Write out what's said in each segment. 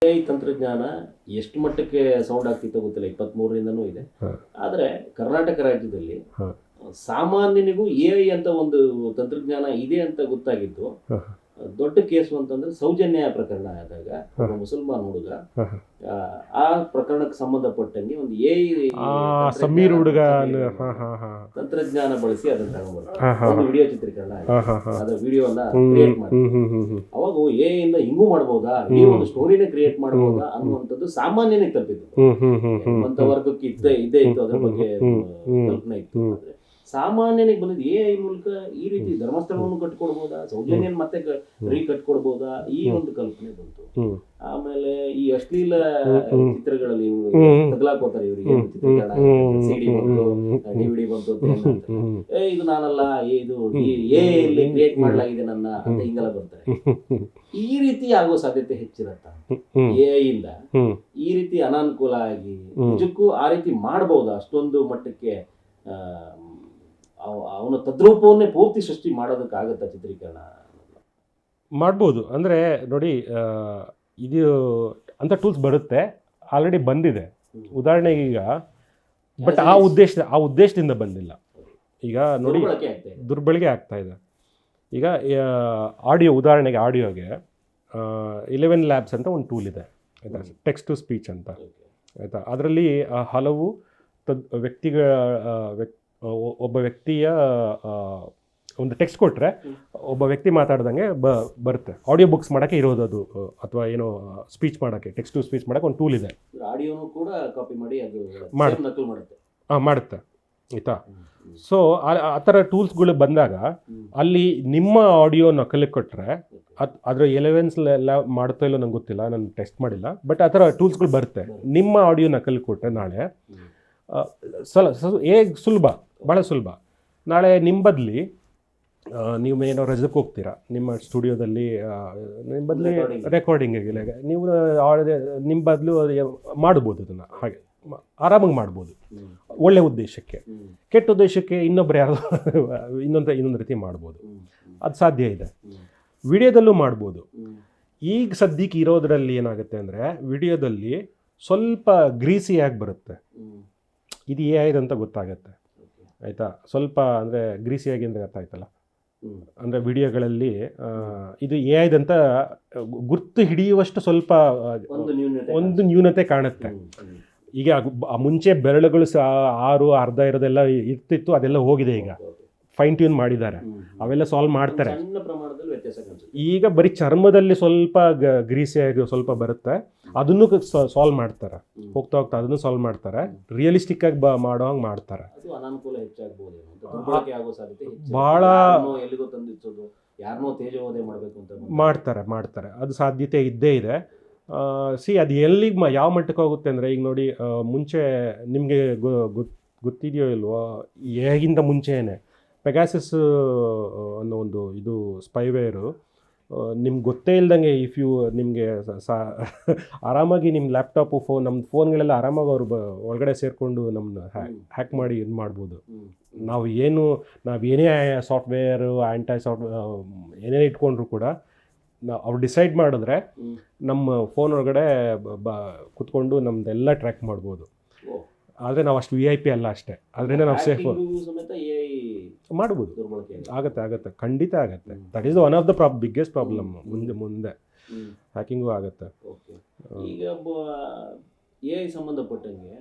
AI ತಂತ್ರಜ್ಞಾನ ಎಷ್ಟು ಮಟ್ಟಕ್ಕೆ ಸೌಂಡ್ ಆಗ್ತಿತ್ತು ಗೊತ್ತಿಲ್ಲ, 23ರಿಂದನೂ ಇದೆ. ಆದರೆ ಕರ್ನಾಟಕ ರಾಜ್ಯದಲ್ಲಿ ಸಾಮಾನ್ಯನಿಗೂ AI ಅಂತ ಒಂದು ತಂತ್ರಜ್ಞಾನ ಇದೆ ಅಂತ ಗೊತ್ತಾಗಿದ್ದು ದೊಡ್ಡ ಕೇಸು ಅಂತಂದ್ರೆ ಸೌಜನ್ಯ ಪ್ರಕರಣ ಆದಾಗ ಒಬ್ಬ ಮುಸಲ್ಮಾನ್ ಹುಡುಗ ಆ ಪ್ರಕರಣಕ್ಕೆ ಸಂಬಂಧಪಟ್ಟಂಗೆ ಒಂದು AI ಸಮೀರ್ ಹುಡುಗ ತಂತ್ರಜ್ಞಾನ ಬಳಸಿ ಅದನ್ನ ತಗೊಂಡ್ಬರ್ತಾರೆ. ಒಂದು ವಿಡಿಯೋ ಚಿತ್ರೀಕರಣ ಅದ್ರ ವಿಡಿಯೋನ ಕ್ರಿಯೇಟ್ ಮಾಡಿ ಅವಾಗ AI ಇಂದ ಹಿಂಗೂ ಮಾಡ್ಬೋದಾ, ಈ ಒಂದು ಸ್ಟೋರಿನೇ ಕ್ರಿಯೇಟ್ ಮಾಡ್ಬೋದಾ ಅನ್ನುವಂಥದ್ದು ಸಾಮಾನ್ಯನಿಗೆ ತಪ್ಪಿದ್ದು. ಅಂತ ವರ್ಗಕ್ಕೆ ಇದ್ದೇ ಇತ್ತು, ಅದ್ರ ಬಗ್ಗೆ ಕಲ್ಪನೆ ಇತ್ತು. ಆದ್ರೆ ಸಾಮಾನ್ಯನಿಗೆ ಬಂದಿದ್ದು AI ಮೂಲಕ ಈ ರೀತಿ ಧರ್ಮಸ್ಥಳವನ್ನು ಕಟ್ಕೊಡ್ಬೋದಾ, ಸೌಜನ್ಯನ್ ಮತ್ತೆ ಕಟ್ಕೊಡ್ಬೋದಾ, ಈ ಒಂದು ಕಲ್ಪನೆ ಬಂತು. ಆಮೇಲೆ ಈ ಅಶ್ಲೀಲ ಚಿತ್ರಗಳಲ್ಲಿ ತಗಲಾಕೋತಾರೆ, ಇವರಿಗೆ ಚಿತ್ರೀಕರಣ CD ಬಂತು, DVD ಬಂತು ಅಂತ, ಇದು ನಾನಲ್ಲ, ಇದು AI ಇಲ್ಲಿ ಕ್ರಿಯೇಟ್ ಮಾಡಲಾಗಿದೆ ನನ್ನ ಅಂತ ಹಿಂಗೆಲ್ಲ ಬರ್ತಾರೆ. ಈ ರೀತಿ ಆಗೋ ಸಾಧ್ಯತೆ ಹೆಚ್ಚಿರತ್ತ AI ಇಂದ ಈ ರೀತಿ ಅನಾನುಕೂಲ ಆಗಿ ನಿಜಕ್ಕೂ ಆ ರೀತಿ ಮಾಡಬಹುದಾ? ಅಷ್ಟೊಂದು ಮಟ್ಟಕ್ಕೆ ಅವನ ತದ್ರೂಪವನ್ನೇ ಪೂರ್ತಿ ಸೃಷ್ಟಿ ಮಾಡೋದಕ್ಕಾಗತ್ತಾ ಚಿತ್ರೀಕರಣ? ಮಾಡ್ಬೋದು. ಅಂದರೆ ನೋಡಿ, ಇದು ಅಂಥ ಟೂಲ್ಸ್ ಬರುತ್ತೆ, ಆಲ್ರೆಡಿ ಬಂದಿದೆ. ಉದಾಹರಣೆಗೆ ಈಗ ಬಟ್ ಆ ಉದ್ದೇಶದಿಂದ ಬಂದಿಲ್ಲ. ಈಗ ನೋಡಿ, ದುರ್ಬಳಕೆ ಆಗ್ತಾ ಇದೆ. ಈಗ ಆಡಿಯೋ, ಉದಾಹರಣೆಗೆ ಆಡಿಯೋಗೆ 11 ಲ್ಯಾಬ್ಸ್ ಅಂತ ಒಂದು ಟೂಲ್ ಇದೆ, ಆಯಿತಾ, ಟೆಕ್ಸ್ಟ್ ಟು ಸ್ಪೀಚ್ ಅಂತ, ಆಯಿತಾ. ಅದರಲ್ಲಿ ಹಲವು ಒಬ್ಬ ವ್ಯಕ್ತಿಯ ಒಂದು ಟೆಕ್ಸ್ಟ್ ಕೊಟ್ಟರೆ ಒಬ್ಬ ವ್ಯಕ್ತಿ ಮಾತಾಡ್ದಂಗೆ ಬರುತ್ತೆ. ಆಡಿಯೋ ಬುಕ್ಸ್ ಮಾಡೋಕ್ಕೆ ಇರೋದು ಅದು, ಅಥವಾ ಏನೋ ಸ್ಪೀಚ್ ಮಾಡೋಕ್ಕೆ, ಟೆಕ್ಸ್ಟ್ ಟು ಸ್ಪೀಚ್ ಮಾಡೋಕ್ಕೆ ಒಂದು ಟೂಲ್ ಇದೆ. ಆಡಿಯೋನು ಕೂಡ ಕಾಪಿ ಮಾಡಿ ಅದು ಮಾಡುತ್ತೆ, ಆಯಿತಾ. ಸೊ ಆ ಥರ ಟೂಲ್ಸ್ಗಳು ಬಂದಾಗ ಅಲ್ಲಿ ನಿಮ್ಮ ಆಡಿಯೋ ನಕಲಿ ಕೊಟ್ಟರೆ ಅದರ 11 ಮಾಡ್ತಾ ಇಲ್ಲೋ ನಂಗೆ ಗೊತ್ತಿಲ್ಲ, ನಾನು ಟೆಸ್ಟ್ ಮಾಡಿಲ್ಲ, ಬಟ್ ಆ ಥರ ಟೂಲ್ಸ್ಗಳು ಬರುತ್ತೆ. ನಿಮ್ಮ ಆಡಿಯೋ ನಕಲಿ ಕೊಟ್ಟರೆ ನಾಳೆ ಸುಲಭ, ಭಾಳ ಸುಲಭ. ನಾಳೆ ನಿಮ್ಮ ಬದಲಿ ನೀವು ಏನೋ ರಜಕ್ಕೆ ಹೋಗ್ತೀರಾ, ನಿಮ್ಮ ಸ್ಟುಡಿಯೋದಲ್ಲಿ ನಿಮ್ಮ ಬದಲಿ ರೆಕಾರ್ಡಿಂಗಿಗೆ ನೀವು ನಿಮ್ಮ ಬದಲು ಮಾಡ್ಬೋದು, ಅದನ್ನು ಹಾಗೆ ಆರಾಮಾಗಿ ಮಾಡ್ಬೋದು. ಒಳ್ಳೆ ಉದ್ದೇಶಕ್ಕೆ, ಕೆಟ್ಟ ಉದ್ದೇಶಕ್ಕೆ ಇನ್ನೊಬ್ಬರು ಯಾರು ಇನ್ನೊಂದು ರೀತಿ ಮಾಡ್ಬೋದು, ಅದು ಸಾಧ್ಯ ಇದೆ. ವಿಡಿಯೋದಲ್ಲೂ ಮಾಡ್ಬೋದು. ಈಗ ಸದ್ಯಕ್ಕೆ ಇರೋದರಲ್ಲಿ ಏನಾಗುತ್ತೆ ಅಂದರೆ, ವಿಡಿಯೋದಲ್ಲಿ ಸ್ವಲ್ಪ ಗ್ರೀಸಿಯಾಗಿ ಬರುತ್ತೆ. ಇದು AI ಅಂತ ಗೊತ್ತಾಗತ್ತೆ, ಆಯಿತಾ. ಸ್ವಲ್ಪ ಅಂದರೆ ಗ್ರೀಸಿಯಾಗಿ ಅಂದರೆ ಅರ್ಥ ಆಯ್ತಲ್ಲ, ಅಂದರೆ ವಿಡಿಯೋಗಳಲ್ಲಿ ಇದು AI ಅಂತ ಗುರ್ತು ಹಿಡಿಯುವಷ್ಟು ಸ್ವಲ್ಪ ಒಂದು ನ್ಯೂನತೆ ಕಾಣುತ್ತೆ. ಈಗ ಮುಂಚೆ ಬೆರಳುಗಳು 6 ಅರ್ಧ ಇರೋದೆಲ್ಲ ಇರ್ತಿತ್ತು, ಅದೆಲ್ಲ ಹೋಗಿದೆ. ಈಗ ಫೈನ್ ಟ್ಯೂನ್ ಮಾಡಿದ್ದಾರೆ, ಅವೆಲ್ಲ ಸಾಲ್ವ್ ಮಾಡ್ತಾರೆ. ಈಗ ಬರೀ ಚರ್ಮದಲ್ಲಿ ಸ್ವಲ್ಪ ಗ್ರೀಸಿಯಾಗಿ ಸ್ವಲ್ಪ ಬರುತ್ತೆ, ಅದನ್ನು ಸಾಲ್ವ್ ಮಾಡ್ತಾರೆ. ಹೋಗ್ತಾ ಅದನ್ನು ಸಾಲ್ವ್ ಮಾಡ್ತಾರೆ, ರಿಯಲಿಸ್ಟಿಕ್ ಆಗಿ ಮಾಡೋ ಹಂಗೆ ಮಾಡ್ತಾರೆ. ಭಾಳ ಮಾಡ್ತಾರೆ, ಅದು ಸಾಧ್ಯತೆ ಇದ್ದೇ ಇದೆ. ಅದು ಎಲ್ಲಿಗೆ ಯಾವ ಮಟ್ಟಕ್ಕೆ ಹೋಗುತ್ತೆ ಅಂದರೆ, ಈಗ ನೋಡಿ, ಮುಂಚೆ ನಿಮಗೆ ಗೊತ್ತಿದೆಯೋ ಇಲ್ವೋ, ಹೇಗಿಂತ ಮುಂಚೆನೇ ಪೆಗಾಸಸ್ ಅನ್ನೋ ಒಂದು ಇದು ಸ್ಪೈವೇರು ನಿಮ್ಗೆ ಗೊತ್ತೇ ಇಲ್ದಂಗೆ ನಿಮಗೆ ಆರಾಮಾಗಿ ನಿಮ್ಮ ಲ್ಯಾಪ್ಟಾಪು, ನಮ್ಮ ಫೋನ್ಗಳೆಲ್ಲ ಆರಾಮಾಗಿ ಅವ್ರು ಒಳಗಡೆ ಸೇರಿಕೊಂಡು ನಮ್ಮನ್ನ ಹ್ಯಾಕ್ ಮಾಡಿ ಇದು ಮಾಡ್ಬೋದು. ನಾವು ಏನೇ ಸಾಫ್ಟ್ವೇರು, ಆ್ಯಂಟಿ ಏನೇ ಇಟ್ಕೊಂಡ್ರು ಕೂಡ ಅವ್ರು ಡಿಸೈಡ್ ಮಾಡಿದ್ರೆ ನಮ್ಮ ಫೋನ್ ಒಳಗಡೆ ಕುತ್ಕೊಂಡು ನಮ್ಮದೆಲ್ಲ ಟ್ರ್ಯಾಕ್ ಮಾಡ್ಬೋದು. ಆದರೆ ನಾವು ಅಷ್ಟು VIP ಅಲ್ಲ ಅಷ್ಟೇ, ಅದರಿಂದ ನಾವು ಸೇಫ್ ಮಾಡ್ಬೋದು. ಆಗತ್ತೆ, ಖಂಡಿತ ಆಗತ್ತೆ. That is one of the biggest problem. ಮುಂದೆ ಹ್ಯಾಕಿಂಗು ಆಗತ್ತೆ. ಈಗ AI ಸಂಬಂಧಪಟ್ಟಂಗೆ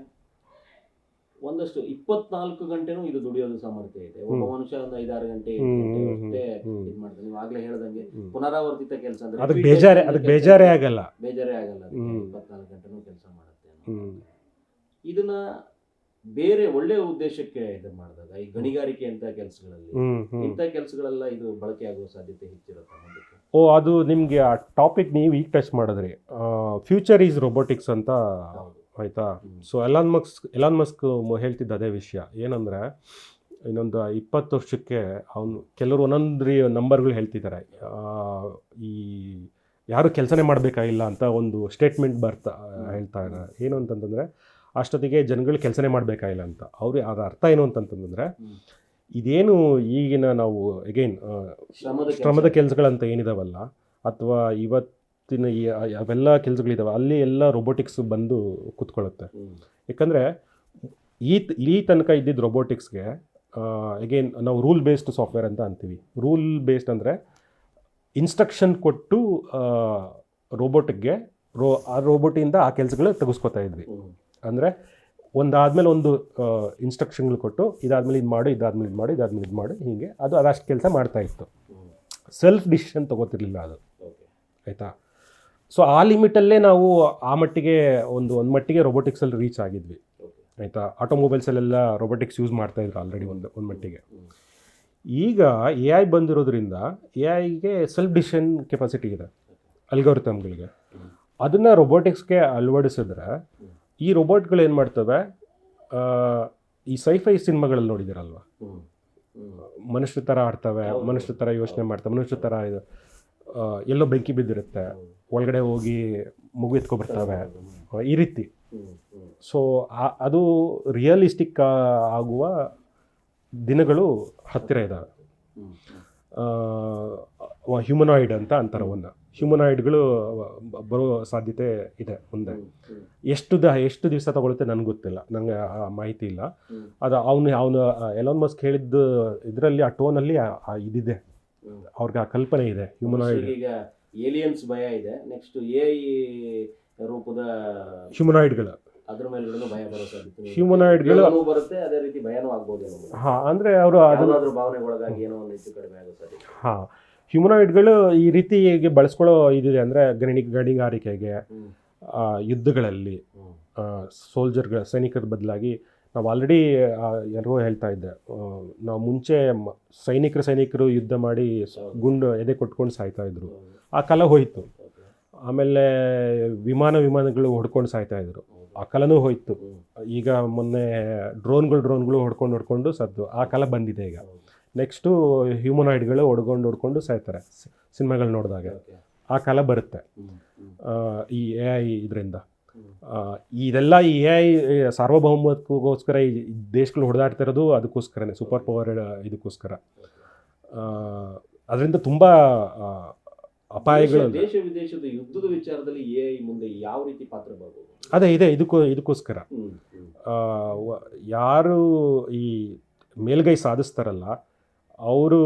ಒಂದಷ್ಟು 24 ಗಂಟೆನೂ ಇದು ದುಡಿಯೋದು ಸಾಮರ್ಥ್ಯ ಇದೆ. ಒಬ್ಬ ಮನುಷ್ಯ ಒಂದು 5-6 ಗಂಟೆ ಅಷ್ಟೇ ಇದು ಮಾಡ್ತಾನೆ. ನೀವು ಆಗ್ಲೇ ಹೇಳ್ದಂಗೆ ಪುನರಾವರ್ತಿತ ಕೆಲಸ ಅಂದ್ರೆ ಅದಕ್ಕೆ ಬೇಜಾರೇ ಆಗಲ್ಲ. 24 ಗಂಟೆನೂ ಕೆಲಸ ಮಾಡುತ್ತೆ. ಇದನ್ನ ಬೇರೆ ಒಳ್ಳೆ ಉದ್ದೇಶಕ್ಕೆ ಇದು ಮಾಡಿದಾಗ, ಈ ಗಣಿಗಾರಿಕೆ ಅಂತ ಕೆಲಸಗಳಲ್ಲಿ, ಇಂಥ ಕೆಲಸಗಳೆಲ್ಲ ಇದು ಬಳಕೆ ಆಗುವ ಸಾಧ್ಯತೆ ಹೆಚ್ಚಿರುತ್ತೆ ಮುಂದಕ್ಕೆ. ಅದು ನಿಮಗೆ ಆ ಟಾಪಿಕ್ ನೀವು ಈಗ ಟಚ್ ಮಾಡಿದ್ರಿ, ಫ್ಯೂಚರ್ ಈಸ್ ರೋಬೋಟಿಕ್ಸ್ ಅಂತ, ಆಯಿತಾ. ಸೊ ಎಲಾನ್ ಮಸ್ಕ್ ಹೇಳ್ತಿದ್ದ ಅದೇ ವಿಷಯ. ಏನಂದರೆ, ಇನ್ನೊಂದು 20 ವರ್ಷಕ್ಕೆ ಅವನು ಕೆಲವರು ಒಂದೊಂದು ನಂಬರ್ಗಳು ಹೇಳ್ತಿದ್ದಾರೆ, ಈ ಯಾರು ಕೆಲಸನೇ ಮಾಡಬೇಕಾಗಿಲ್ಲ ಅಂತ ಒಂದು ಸ್ಟೇಟ್ಮೆಂಟ್ ಹೇಳ್ತಾ ಇದ್ದಾರೆ. ಏನು ಅಂತಂತಂದರೆ, ಅಷ್ಟೊತ್ತಿಗೆ ಜನಗಳು ಕೆಲಸನೇ ಮಾಡಬೇಕಾಗಿಲ್ಲ ಅಂತ. ಅದರ ಅರ್ಥ ಏನು ಅಂತಂತಂದರೆ, ಇದೇನು ಈಗಿನ ನಾವು ಅಗೈನ್ ಶ್ರಮದ ಕೆಲಸಗಳಂತ ಏನಿದಾವಲ್ಲ, ಅಥವಾ ಇವತ್ತಿನ ಅವೆಲ್ಲ ಕೆಲಸಗಳಿದ್ದಾವೆ ಅಲ್ಲಿ ಎಲ್ಲ ರೊಬೋಟಿಕ್ಸ್ ಬಂದು ಕೂತ್ಕೊಳ್ಳುತ್ತೆ. ಯಾಕಂದರೆ ಈ ತನಕ ಇದ್ದಿದ್ದು ರೊಬೋಟಿಕ್ಸ್ಗೆ ಅಗೇನ್ ನಾವು ರೂಲ್ ಬೇಸ್ಡ್ ಸಾಫ್ಟ್ವೇರ್ ಅಂತ ಅಂತೀವಿ. ರೂಲ್ ಬೇಸ್ಡ್ ಅಂದರೆ ಇನ್ಸ್ಟ್ರಕ್ಷನ್ ಕೊಟ್ಟು ರೋಬೋಟಿಕ್ಗೆ ಆ ರೋಬೋಟಿಂದ ಆ ಕೆಲಸಗಳು ತೆಗೆಸ್ಕೊತಾ ಇದ್ವಿ. ಅಂದರೆ ಒಂದಾದ್ಮೇಲೆ ಒಂದು ಇನ್ಸ್ಟ್ರಕ್ಷನ್ಗಳು ಕೊಟ್ಟು ಇದಾದ್ಮೇಲೆ ಇದು ಮಾಡು, ಇದಾದ್ಮೇಲೆ ಇದು ಮಾಡು, ಇದಾದ್ಮೇಲೆ ಇದು ಮಾಡು, ಹೀಗೆ ಅದಷ್ಟು ಕೆಲಸ ಮಾಡ್ತಾ ಇತ್ತು. ಸೆಲ್ಫ್ ಡಿಸಿಷನ್ ತೊಗೋತಿರ್ಲಿಲ್ಲ ಅದು, ಆಯಿತಾ. ಸೊ ಆ ಲಿಮಿಟಲ್ಲೇ ನಾವು ಆ ಮಟ್ಟಿಗೆ ಒಂದು ಮಟ್ಟಿಗೆ ರೊಬೋಟಿಕ್ಸಲ್ಲಿ ರೀಚ್ ಆಗಿದ್ವಿ, ಆಯಿತಾ. ಆಟೋಮೊಬೈಲ್ಸಲ್ಲೆಲ್ಲ ರೊಬೋಟಿಕ್ಸ್ ಯೂಸ್ ಮಾಡ್ತಾಯಿದ್ರು ಆಲ್ರೆಡಿ ಒಂದು ಮಟ್ಟಿಗೆ. ಈಗ ಎ ಐ ಬಂದಿರೋದ್ರಿಂದ ಎ ಐಗೆ ಸೆಲ್ಫ್ ಡಿಸಿಷನ್ ಕೆಪಾಸಿಟಿ ಇದೆ ಅಲ್ಗೋರಿಥಮ್ಗಳಿಗೆ. ಅದನ್ನು ರೊಬೋಟಿಕ್ಸ್ಗೆ ಅಳವಡಿಸಿದ್ರೆ ಈ ರೋಬೋಟ್ಗಳು ಏನು ಮಾಡ್ತವೆ, ಈ ಸೈಫೈ ಸಿನಿಮಾಗಳಲ್ಲಿ ನೋಡಿದಿರಲ್ವ, ಮನುಷ್ಯರ ಥರ ಆಡ್ತವೆ, ಮನುಷ್ಯರ ಥರ ಯೋಚನೆ ಮಾಡ್ತವೆ, ಮನುಷ್ಯರ ಥರ ಇದು ಎಲ್ಲೋ ಬೆಂಕಿ ಬಿದ್ದಿರುತ್ತೆ, ಒಳಗಡೆ ಹೋಗಿ ಮಗು ಎತ್ಕೊಬರ್ತವೆ, ಈ ರೀತಿ. ಸೊ ಅದು ರಿಯಲಿಸ್ಟಿಕ್ ಆಗುವ ದಿನಗಳು ಹತ್ತಿರ ಇದ್ದಾವೆ. ಹ್ಯೂಮನಾಯ್ಡ್ ಅಂತ ಅಂತಾರೆ, ಒಂದು ಹ್ಯೂಮನಾಯ್ಡ್ಗಳು ಬರೋ ಸಾಧ್ಯತೆ ಇದೆ ಮುಂದೆ. ಎಷ್ಟು ದಿವಸ ತಗೊಳುತ್ತೆ ನನಗೆ ಗೊತ್ತಿಲ್ಲ, ನನಗೆ ಆ ಮಾಹಿತಿ ಇಲ್ಲ. ಅದು ಅವನು ಎಲಾನ್ ಮಸ್ಕ್ ಹೇಳಿದ್ದು ಇದರಲ್ಲಿ ಆ ಟೋನಲ್ಲಿ ಇದಿದೆ, ಅವ್ರಿಗೆ ಆ ಕಲ್ಪನೆ ಇದೆ. ಹ್ಯೂಮನಾಯ್ಡ್ ಈಗ ಏಲಿಯನ್ಸ್ ಭಯ ಇದೆ, ನೆಕ್ಸ್ಟ್ AI ರೂಪದ ಹ್ಯೂಮನಾಯ್ಡ್ಗಳು, ಅದ್ರ ಮೇಲ್ಗಡೆ ಭಯ ಬರೋ ಸಾಧ್ಯತೆ, ಹ್ಯೂಮನಾಯ್ಡ್ಗಳು ಬರುತ್ತೆ, ಅದೇ ರೀತಿ ಭಯನೂ ಆಗ್ಬೋದೇನೋ. ಅಂದರೆ ಅವರು ಅದನ್ನಾದ್ರೂ ಭಾವನೆಗೊಳಗಾಗಿ ಏನೋ ಒಂದು ಹೆಚ್ಚು ಕಡಿಮೆ ಆಗೋ ಸಾಧ್ಯತೆ. ಹ್ಯೂಮನಾಯ್ಡ್ಗಳು ಈ ರೀತಿಗೆ ಬಳಸ್ಕೊಳ್ಳೋ ಇದಿದೆ. ಅಂದರೆ ಗಣಿಗಾರಿಕೆಗೆ, ಯುದ್ಧಗಳಲ್ಲಿ ಸೋಲ್ಜರ್ಗಳ ಸೈನಿಕರ ಬದಲಾಗಿ ನಾವು ಆಲ್ರೆಡಿ ಎಲ್ಲರೂ ಹೇಳ್ತಾ ಇದ್ದೆ, ನಾವು ಮುಂಚೆ ಸೈನಿಕರು ಯುದ್ಧ ಮಾಡಿ ಗುಂಡು ಎದೆ ಕೊಟ್ಕೊಂಡು ಸಾಯ್ತಾ ಇದ್ರು, ಆ ಕಾಲ ಹೋಯಿತು. ಆಮೇಲೆ ವಿಮಾನಗಳು ಹೊಡ್ಕೊಂಡು ಸಾಯ್ತಾ ಇದ್ರು, ಆ ಕಾಲನೂ ಹೋಯಿತು. ಈಗ ಮೊನ್ನೆ ಡ್ರೋನ್ಗಳು ಹೊಡ್ಕೊಂಡು ಸದ್ದು, ಆ ಕಾಲ ಬಂದಿದೆ ಈಗ. ನೆಕ್ಸ್ಟು ಹ್ಯೂಮನಾಯ್ಡ್ಗಳು ಹೊಡ್ಕೊಂಡು ಸಾಯ್ತಾರೆ ಸಿನಿಮಾಗಳು ನೋಡಿದಾಗ, ಆ ಕಾಲ ಬರುತ್ತೆ ಈ ಎ ಐ ಇದರಿಂದ. ಇದೆಲ್ಲ ಈ ಎ ಐ ಸಾರ್ವಭೌಮತ್ವಕ್ಕೋಸ್ಕರ ಈ ದೇಶಗಳು ಹೊಡೆದಾಡ್ತಿರೋದು ಅದಕ್ಕೋಸ್ಕರನೇ, ಸೂಪರ್ ಪವರ್ ಇದಕ್ಕೋಸ್ಕರ. ಅದರಿಂದ ತುಂಬ ಅಪಾಯಗಳು. ದೇಶ ವಿದೇಶದ ಯುದ್ಧದ ವಿಚಾರದಲ್ಲಿ ಎ ಐ ಮುಂದೆ ಯಾವ ರೀತಿ ಪಾತ್ರ ಬರ್ಬೋದು? ಅದೇ ಇದೆ, ಇದಕ್ಕೋಸ್ಕರ ಯಾರು ಈ ಮೇಲ್ಗೈ ಸಾಧಿಸ್ತಾರಲ್ಲ ಅವರು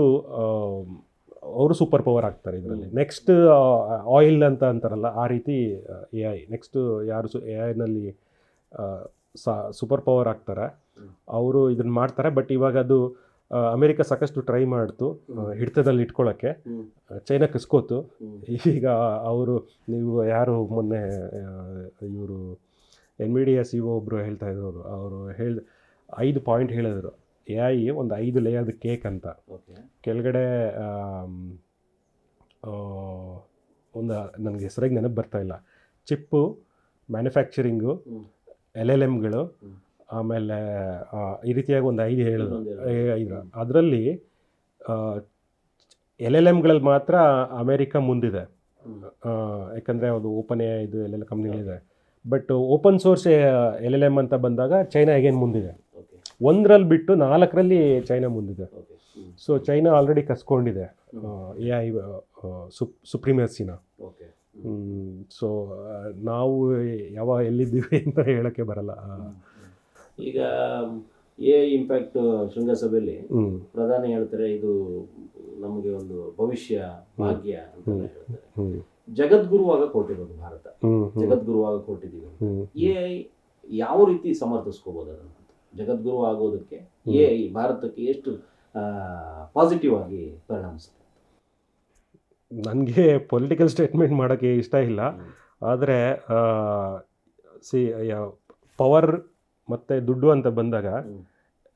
ಸೂಪರ್ ಪವರ್ ಆಗ್ತಾರೆ ಇದರಲ್ಲಿ. ನೆಕ್ಸ್ಟ್ ಆಯಿಲ್ ಅಂತ ಅಂತಾರಲ್ಲ, ಆ ರೀತಿ ಎ ಐ. ನೆಕ್ಸ್ಟು ಯಾರು ಎ ಐನಲ್ಲಿ ಸೂಪರ್ ಪವರ್ ಆಗ್ತಾರೆ ಅವರು ಇದನ್ನು ಮಾಡ್ತಾರೆ. ಬಟ್ ಇವಾಗ ಅದು ಅಮೇರಿಕ ಸಾಕಷ್ಟು ಟ್ರೈ ಮಾಡ್ತು ಹಿಡಿತದಲ್ಲಿ ಇಟ್ಕೊಳ್ಳೋಕ್ಕೆ, ಚೈನಾ ಕಿಸ್ಕೋತು. ಈಗ ಅವರು, ನೀವು ಯಾರು ಮೊನ್ನೆ ಇವರು NVIDIA CEO ಒಬ್ಬರು ಹೇಳ್ತಾ ಇದ್ರು, ಅವರು 5 ಪಾಯಿಂಟ್ ಹೇಳಿದ್ರು. ಎ ಐ ಒಂದು 5 ಲೇಯರ್ದು ಕೇಕ್ ಅಂತ. ಕೆಳಗಡೆ ಒಂದು ನನಗೆ ಹೆಸರಾಗಿ ನೆನಪು ಬರ್ತಾ ಇಲ್ಲ, ಚಿಪ್ಪು, ಮ್ಯಾನುಫ್ಯಾಕ್ಚರಿಂಗು, LLMಗಳು, ಆಮೇಲೆ ಈ ರೀತಿಯಾಗಿ ಒಂದು 5 ಹೇಳಿದ್ರು. ಅದರಲ್ಲಿ LLMಗಳಲ್ಲಿ ಮಾತ್ರ ಅಮೇರಿಕ ಮುಂದಿದೆ, ಯಾಕಂದರೆ ಅದು ಓಪನ್ ಎ ಇದು ಎಲ್ಲೆಲ್ಲ ಕಂಪ್ನಿಗಳಿದೆ. ಬಟ್ ಓಪನ್ ಸೋರ್ಸ್ LLM ಅಂತ ಬಂದಾಗ ಚೈನಾ ಅಗೇನ್ ಮುಂದಿದೆ. 1ರಲ್ಲಿ ಬಿಟ್ಟು 4ರಲ್ಲಿ ಚೈನಾ ಮುಂದಿದೆ. ಸೊ ಚೈನಾ ಆಲ್ರೆಡಿ ಕಸ್ಕೊಂಡಿದೆ ಎ ಐ ಸುಪ್ರೀಮೇಸಿನ. ಸೊ ನಾವು ಎಲ್ಲಿದ್ದೀವಿ ಅಂತ ಹೇಳೋಕ್ಕೆ ಬರಲ್ಲ. ಈಗ ಎ ಐ ಇಂಪ್ಯಾಕ್ಟ್ ಶೃಂಗಸಭೆಯಲ್ಲಿ ಪ್ರಧಾನಿ ಹೇಳ್ತಾರೆ, ಇದು ನಮಗೆ ಒಂದು ಭವಿಷ್ಯ ಭಾಗ್ಯ ಅಂತ ಹೇಳ್ತಾರೆ. ಜಗದ್ಗುರುವಾಗ ಕೊಟ್ಟಿರೋದು ಭಾರತ, ಜಗದ್ಗುರುವಾಗ ಕೊಟ್ಟಿದ್ದೀವಿ. ಎ ಐ ಯಾವ ರೀತಿ ಸಮರ್ಥಿಸ್ಕೋಬಹುದು ಅದನ್ನು? ಜಗದ್ಗುರು ಆಗೋದಕ್ಕೆ ಎ ಐ ಭಾರತಕ್ಕೆ ಎಷ್ಟು ಪಾಸಿಟಿವ್ ಆಗಿ ಪರಿಣಮಿಸುತ್ತೆ? ನನಗೆ ಪೊಲಿಟಿಕಲ್ ಸ್ಟೇಟ್ಮೆಂಟ್ ಮಾಡೋಕ್ಕೆ ಇಷ್ಟ ಇಲ್ಲ, ಆದರೆ ಪವರ್ ಮತ್ತು ದುಡ್ಡು ಅಂತ ಬಂದಾಗ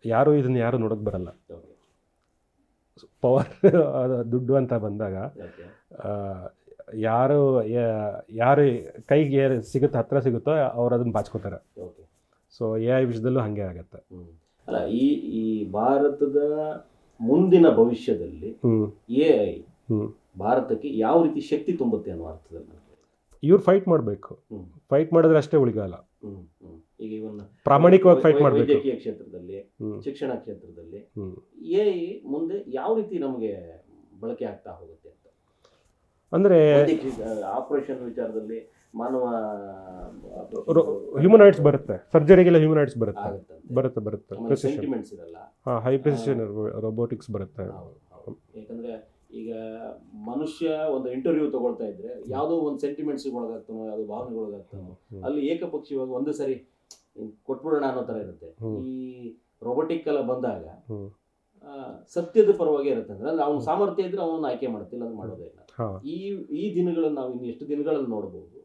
ಯಾರು ನೋಡೋಕ್ಕೆ ಬರಲ್ಲ. ಪವರ್ ದುಡ್ಡು ಅಂತ ಬಂದಾಗ ಯಾರು ಕೈಗೆ ಸಿಗುತ್ತೋ, ಹತ್ತಿರ ಸಿಗುತ್ತೋ ಅವ್ರು ಅದನ್ನು ಬಾಚ್ಕೋತಾರೆ. ಸೊ ಎ ಐ ವಿಷಯದಲ್ಲೂ ಹಾಗೆ ಆಗತ್ತೆ. ಅಲ್ಲ, ಈ ಭಾರತದ ಮುಂದಿನ ಭವಿಷ್ಯದಲ್ಲಿ ಎ ಐ ಭಾರತಕ್ಕೆ ಯಾವ ರೀತಿ ಶಕ್ತಿ ತುಂಬುತ್ತೆ ಅನ್ನೋ ಅರ್ಥದಲ್ಲಿ ಇವ್ರು ಫೈಟ್ ಮಾಡಬೇಕು. ಫೈಟ್ ಮಾಡಿದ್ರೆ ಅಷ್ಟೇ ಉಳಿಗಾಲ. ಈಗ ಇವನ್ನ ಪ್ರಾಮಾಣಿಕವಾಗಿ ಫೈಟ್ ಮಾಡಬೇಕು. ವೈದ್ಯಕೀಯ ಕ್ಷೇತ್ರದಲ್ಲಿ, ಶಿಕ್ಷಣ ಕ್ಷೇತ್ರದಲ್ಲಿ ಎ ಐ ಮುಂದೆ ಯಾವ ರೀತಿ ನಮಗೆ ಬಳಕೆ ಆಗ್ತಾ ಹೋಗುತ್ತೆ ಅಂತ? ಅಂದರೆ ಆಪರೇಷನ್ ವಿಚಾರದಲ್ಲಿ ಮಾನವ ಹ್ಯೂಮನಾಯ್ಡ್ಸ್ ಬರುತ್ತೆ, ಸರ್ಜರಿಗೆಲ್ಲ ಹ್ಯೂಮನಾಯ್ಡ್ಸ್ ಬರುತ್ತೆ, ಆಗುತ್ತೆ ಬರುತ್ತೆ ಸೆಂಟಿಮೆಂಟ್ಸ್ ಇರಲ್ಲ. ಹಾಂ, ಹೈ ಪ್ರೆಸಿಷನ್ ರೋಬೋಟಿಕ್ಸ್ ಬರುತ್ತೆ. ಯಾಕಂದ್ರೆ ಈಗ ಮನುಷ್ಯ ಒಂದು ಇಂಟರ್ವ್ಯೂ ತಗೊಳ್ತಾ ಇದ್ರೆ ಯಾವುದೋ ಒಂದು ಸೆಂಟಿಮೆಂಟ್ಸ್ ಒಳಗಾಗ್ತಾನೋ, ಯಾವುದೋ ಭಾವನೆಗೊಳಗಾಗ್ತಾನೋ, ಅಲ್ಲಿ ಏಕಪಕ್ಷೀಯವಾಗಿ ಒಂದು ಸರಿ ಕೊಟ್ಬಿಡೋಣ ಅನ್ನೋ ತರ ಇರುತ್ತೆ. ಈ ರೋಬೋಟಿಕ್ ಎಲ್ಲ ಬಂದಾಗ ಸತ್ಯದ ಪರವಾಗಿ ಇರುತ್ತೆ. ಅಂದ್ರೆ ಅವ್ನ ಸಾಮರ್ಥ್ಯ ಇದ್ರೆ ಅವನು ಆಯ್ಕೆ ಮಾಡ್ತಿಲ್ಲ, ಅದು ಮಾಡೋದೇ ಇಲ್ಲ. ಈ ದಿನಗಳನ್ನು ನಾವು ಇನ್ನು ಎಷ್ಟು ದಿನಗಳಲ್ಲಿ ನೋಡಬಹುದು,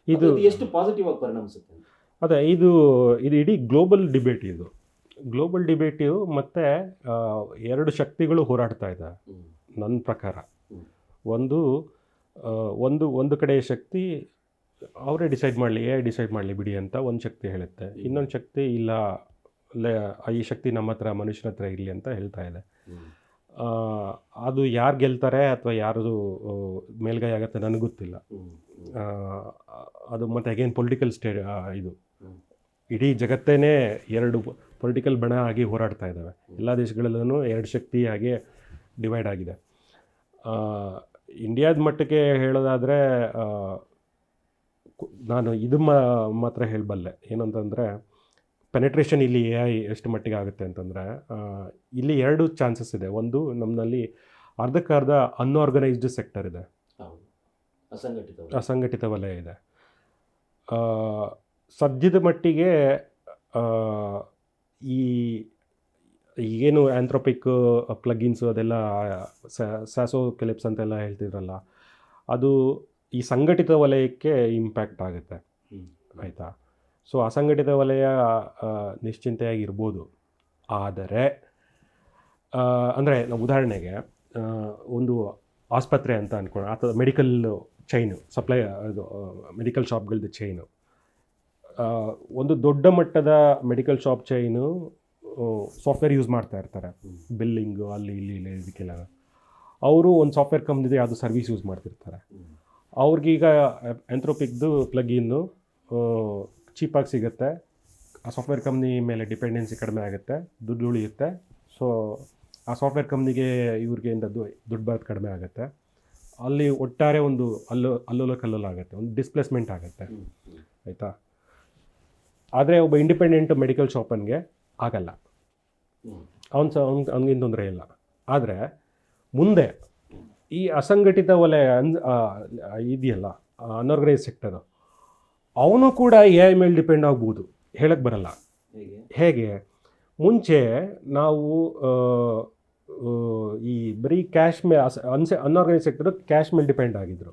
ಇದು ಎಷ್ಟು ಪಾಸಿಟಿವ್ ಆಗಿ ಪರಿಣಮಿಸುತ್ತೆ. ಅದೇ ಇದು ಇಡೀ ಗ್ಲೋಬಲ್ ಡಿಬೇಟ್. ಇದು ಗ್ಲೋಬಲ್ ಡಿಬೇಟ್ ಮತ್ತು ಎರಡು ಶಕ್ತಿಗಳು ಹೋರಾಡ್ತಾ ಇದೆ ನನ್ನ ಪ್ರಕಾರ. ಒಂದು ಕಡೆ ಶಕ್ತಿ ಅವರೇ ಡಿಸೈಡ್ ಮಾಡಲಿ, ಡಿಸೈಡ್ ಮಾಡಲಿ ಬಿಡಿ ಅಂತ ಒಂದು ಶಕ್ತಿ ಹೇಳುತ್ತೆ. ಇನ್ನೊಂದು ಶಕ್ತಿ ಇಲ್ಲ, ಈ ಶಕ್ತಿ ನಮ್ಮ ಹತ್ರ, ಮನುಷ್ಯನ ಹತ್ರ ಇರಲಿ ಅಂತ ಹೇಳ್ತಾ ಇದೆ. ಅದು ಯಾರು ಗೆಲ್ತಾರೆ ಅಥವಾ ಯಾರು ಮೇಲ್ಗೈ ಆಗುತ್ತೆ ನನಗೆ ಗೊತ್ತಿಲ್ಲ. ಅದು ಮತ್ತು ಅಗೇನ್ ಪೊಲಿಟಿಕಲ್ ಇದು ಇಡೀ ಜಗತ್ತೇನೆ ಎರಡು ಪೊಲಿಟಿಕಲ್ ಬಣ ಆಗಿ ಹೋರಾಡ್ತಾ ಇದ್ದಾವೆ. ಎಲ್ಲ ದೇಶಗಳಲ್ಲೂ ಎರಡು ಶಕ್ತಿಯಾಗಿ ಡಿವೈಡ್ ಆಗಿದೆ. ಇಂಡಿಯಾದ ಮಟ್ಟಕ್ಕೆ ಹೇಳೋದಾದರೆ ನಾನು ಇದು ಮಾತ್ರ ಹೇಳಬಲ್ಲೆ, ಏನಂತಂದರೆ ಪೆನೆಟ್ರೇಷನ್ ಇಲ್ಲಿ AI ಎಷ್ಟು ಮಟ್ಟಿಗೆ ಆಗುತ್ತೆ ಅಂತಂದರೆ, ಇಲ್ಲಿ ಎರಡು ಚಾನ್ಸಸ್ ಇದೆ. ಒಂದು, ನಮ್ಮಲ್ಲಿ ಅರ್ಧಕ್ಕರ್ಧ ಅನ್ಆರ್ಗನೈಸ್ಡ್ ಸೆಕ್ಟರ್ ಇದೆ, ಅಸಂಘಟಿತ ವಲಯ ಇದೆ. ಸದ್ಯದ ಮಟ್ಟಿಗೆ ಈಗೇನು ಆ್ಯಂಥ್ರೋಪಿಕ್ ಪ್ಲಗಿನ್ಸು ಅದೆಲ್ಲ ಸ್ಯಾಸೋ ಕೆಲಿಪ್ಸ್ ಅಂತೆಲ್ಲ ಹೇಳ್ತಿದ್ರಲ್ಲ, ಅದು ಈ ಸಂಘಟಿತ ವಲಯಕ್ಕೆ ಇಂಪ್ಯಾಕ್ಟ್ ಆಗುತ್ತೆ, ಆಯಿತಾ. ಸೊ ಅಸಂಘಟಿತ ವಲಯ ನಿಶ್ಚಿಂತೆಯಾಗಿರ್ಬೋದು. ಆದರೆ ಅಂದರೆ ಉದಾಹರಣೆಗೆ ಒಂದು ಆಸ್ಪತ್ರೆ ಅಂತ ಅಂದ್ಕೊಳ್ಳೋಣ, ಅಥವಾ ಮೆಡಿಕಲ್ ಚೈನು, ಸಪ್ಲೈ ಇದು ಮೆಡಿಕಲ್ ಶಾಪ್ಗಳದ್ದು ಚೈನು. ಒಂದು ದೊಡ್ಡ ಮಟ್ಟದ medical shop chain software use ಮಾಡ್ತಾ ಇರ್ತಾರೆ, ಬಿಲ್ಲಿಂಗು ಅಲ್ಲಿ ಇಲ್ಲಿ ಇದಕ್ಕೆಲ್ಲ. ಅವರು ಒಂದು ಸಾಫ್ಟ್ವೇರ್ ಕಂಪ್ನಿದು ಯಾವುದೋ ಸರ್ವಿಸ್ ಯೂಸ್ ಮಾಡ್ತಿರ್ತಾರೆ. ಅವ್ರಿಗೀಗ ಆ್ಯಂಥ್ರೋಪಿಕ್ದು ಪ್ಲಗಿನ್ನು ಚೀಪಾಗಿ ಸಿಗುತ್ತೆ, ಆ ಸಾಫ್ಟ್ವೇರ್ ಕಂಪ್ನಿ ಮೇಲೆ ಡಿಪೆಂಡೆನ್ಸಿ ಕಡಿಮೆ ಆಗುತ್ತೆ, ದುಡ್ಡು ಉಳಿಯುತ್ತೆ. ಸೊ ಆ ಸಾಫ್ಟ್ವೇರ್ ಕಂಪ್ನಿಗೆ ಇವ್ರಿಗೆ ದುಡ್ಡು ಬರೋದು ಕಡಿಮೆ ಆಗುತ್ತೆ. ಅಲ್ಲಿ ಒಟ್ಟಾರೆ ಒಂದು ಅಲ್ಲೋಲ ಕಲ್ಲೋಲ ಆಗುತ್ತೆ, ಒಂದು ಡಿಸ್ಪ್ಲೇಸ್ಮೆಂಟ್ ಆಗುತ್ತೆ, ಆಯಿತಾ. ಆದರೆ ಒಬ್ಬ ಇಂಡಿಪೆಂಡೆಂಟ್ ಮೆಡಿಕಲ್ ಶಾಪನ್ಗೆ ಆಗಲ್ಲ, ಅವನಿಗಿನ ತೊಂದರೆ ಇಲ್ಲ. ಆದರೆ ಮುಂದೆ ಈ ಅಸಂಘಟಿತ ವಲಯ ಇದೆಯಲ್ಲ, ಅನ್ಆರ್ಗನೈಸ್ ಸೆಕ್ಟರು, ಅವನು ಕೂಡ AI ಮೇಲೆ ಡಿಪೆಂಡ್ ಆಗ್ಬೋದು, ಹೇಳಕ್ಕೆ ಬರಲ್ಲ. ಹೇಗೆ? ಮುಂಚೆ ನಾವು ಈ ಬರೀ ಕ್ಯಾಶ್ ಮೇಲೆ ಅನ್ಆರ್ಗನೈಸ್ ಸೆಕ್ಟರ್ ಕ್ಯಾಶ್ ಮೇಲೆ ಡಿಪೆಂಡ್ ಆಗಿದ್ದರು.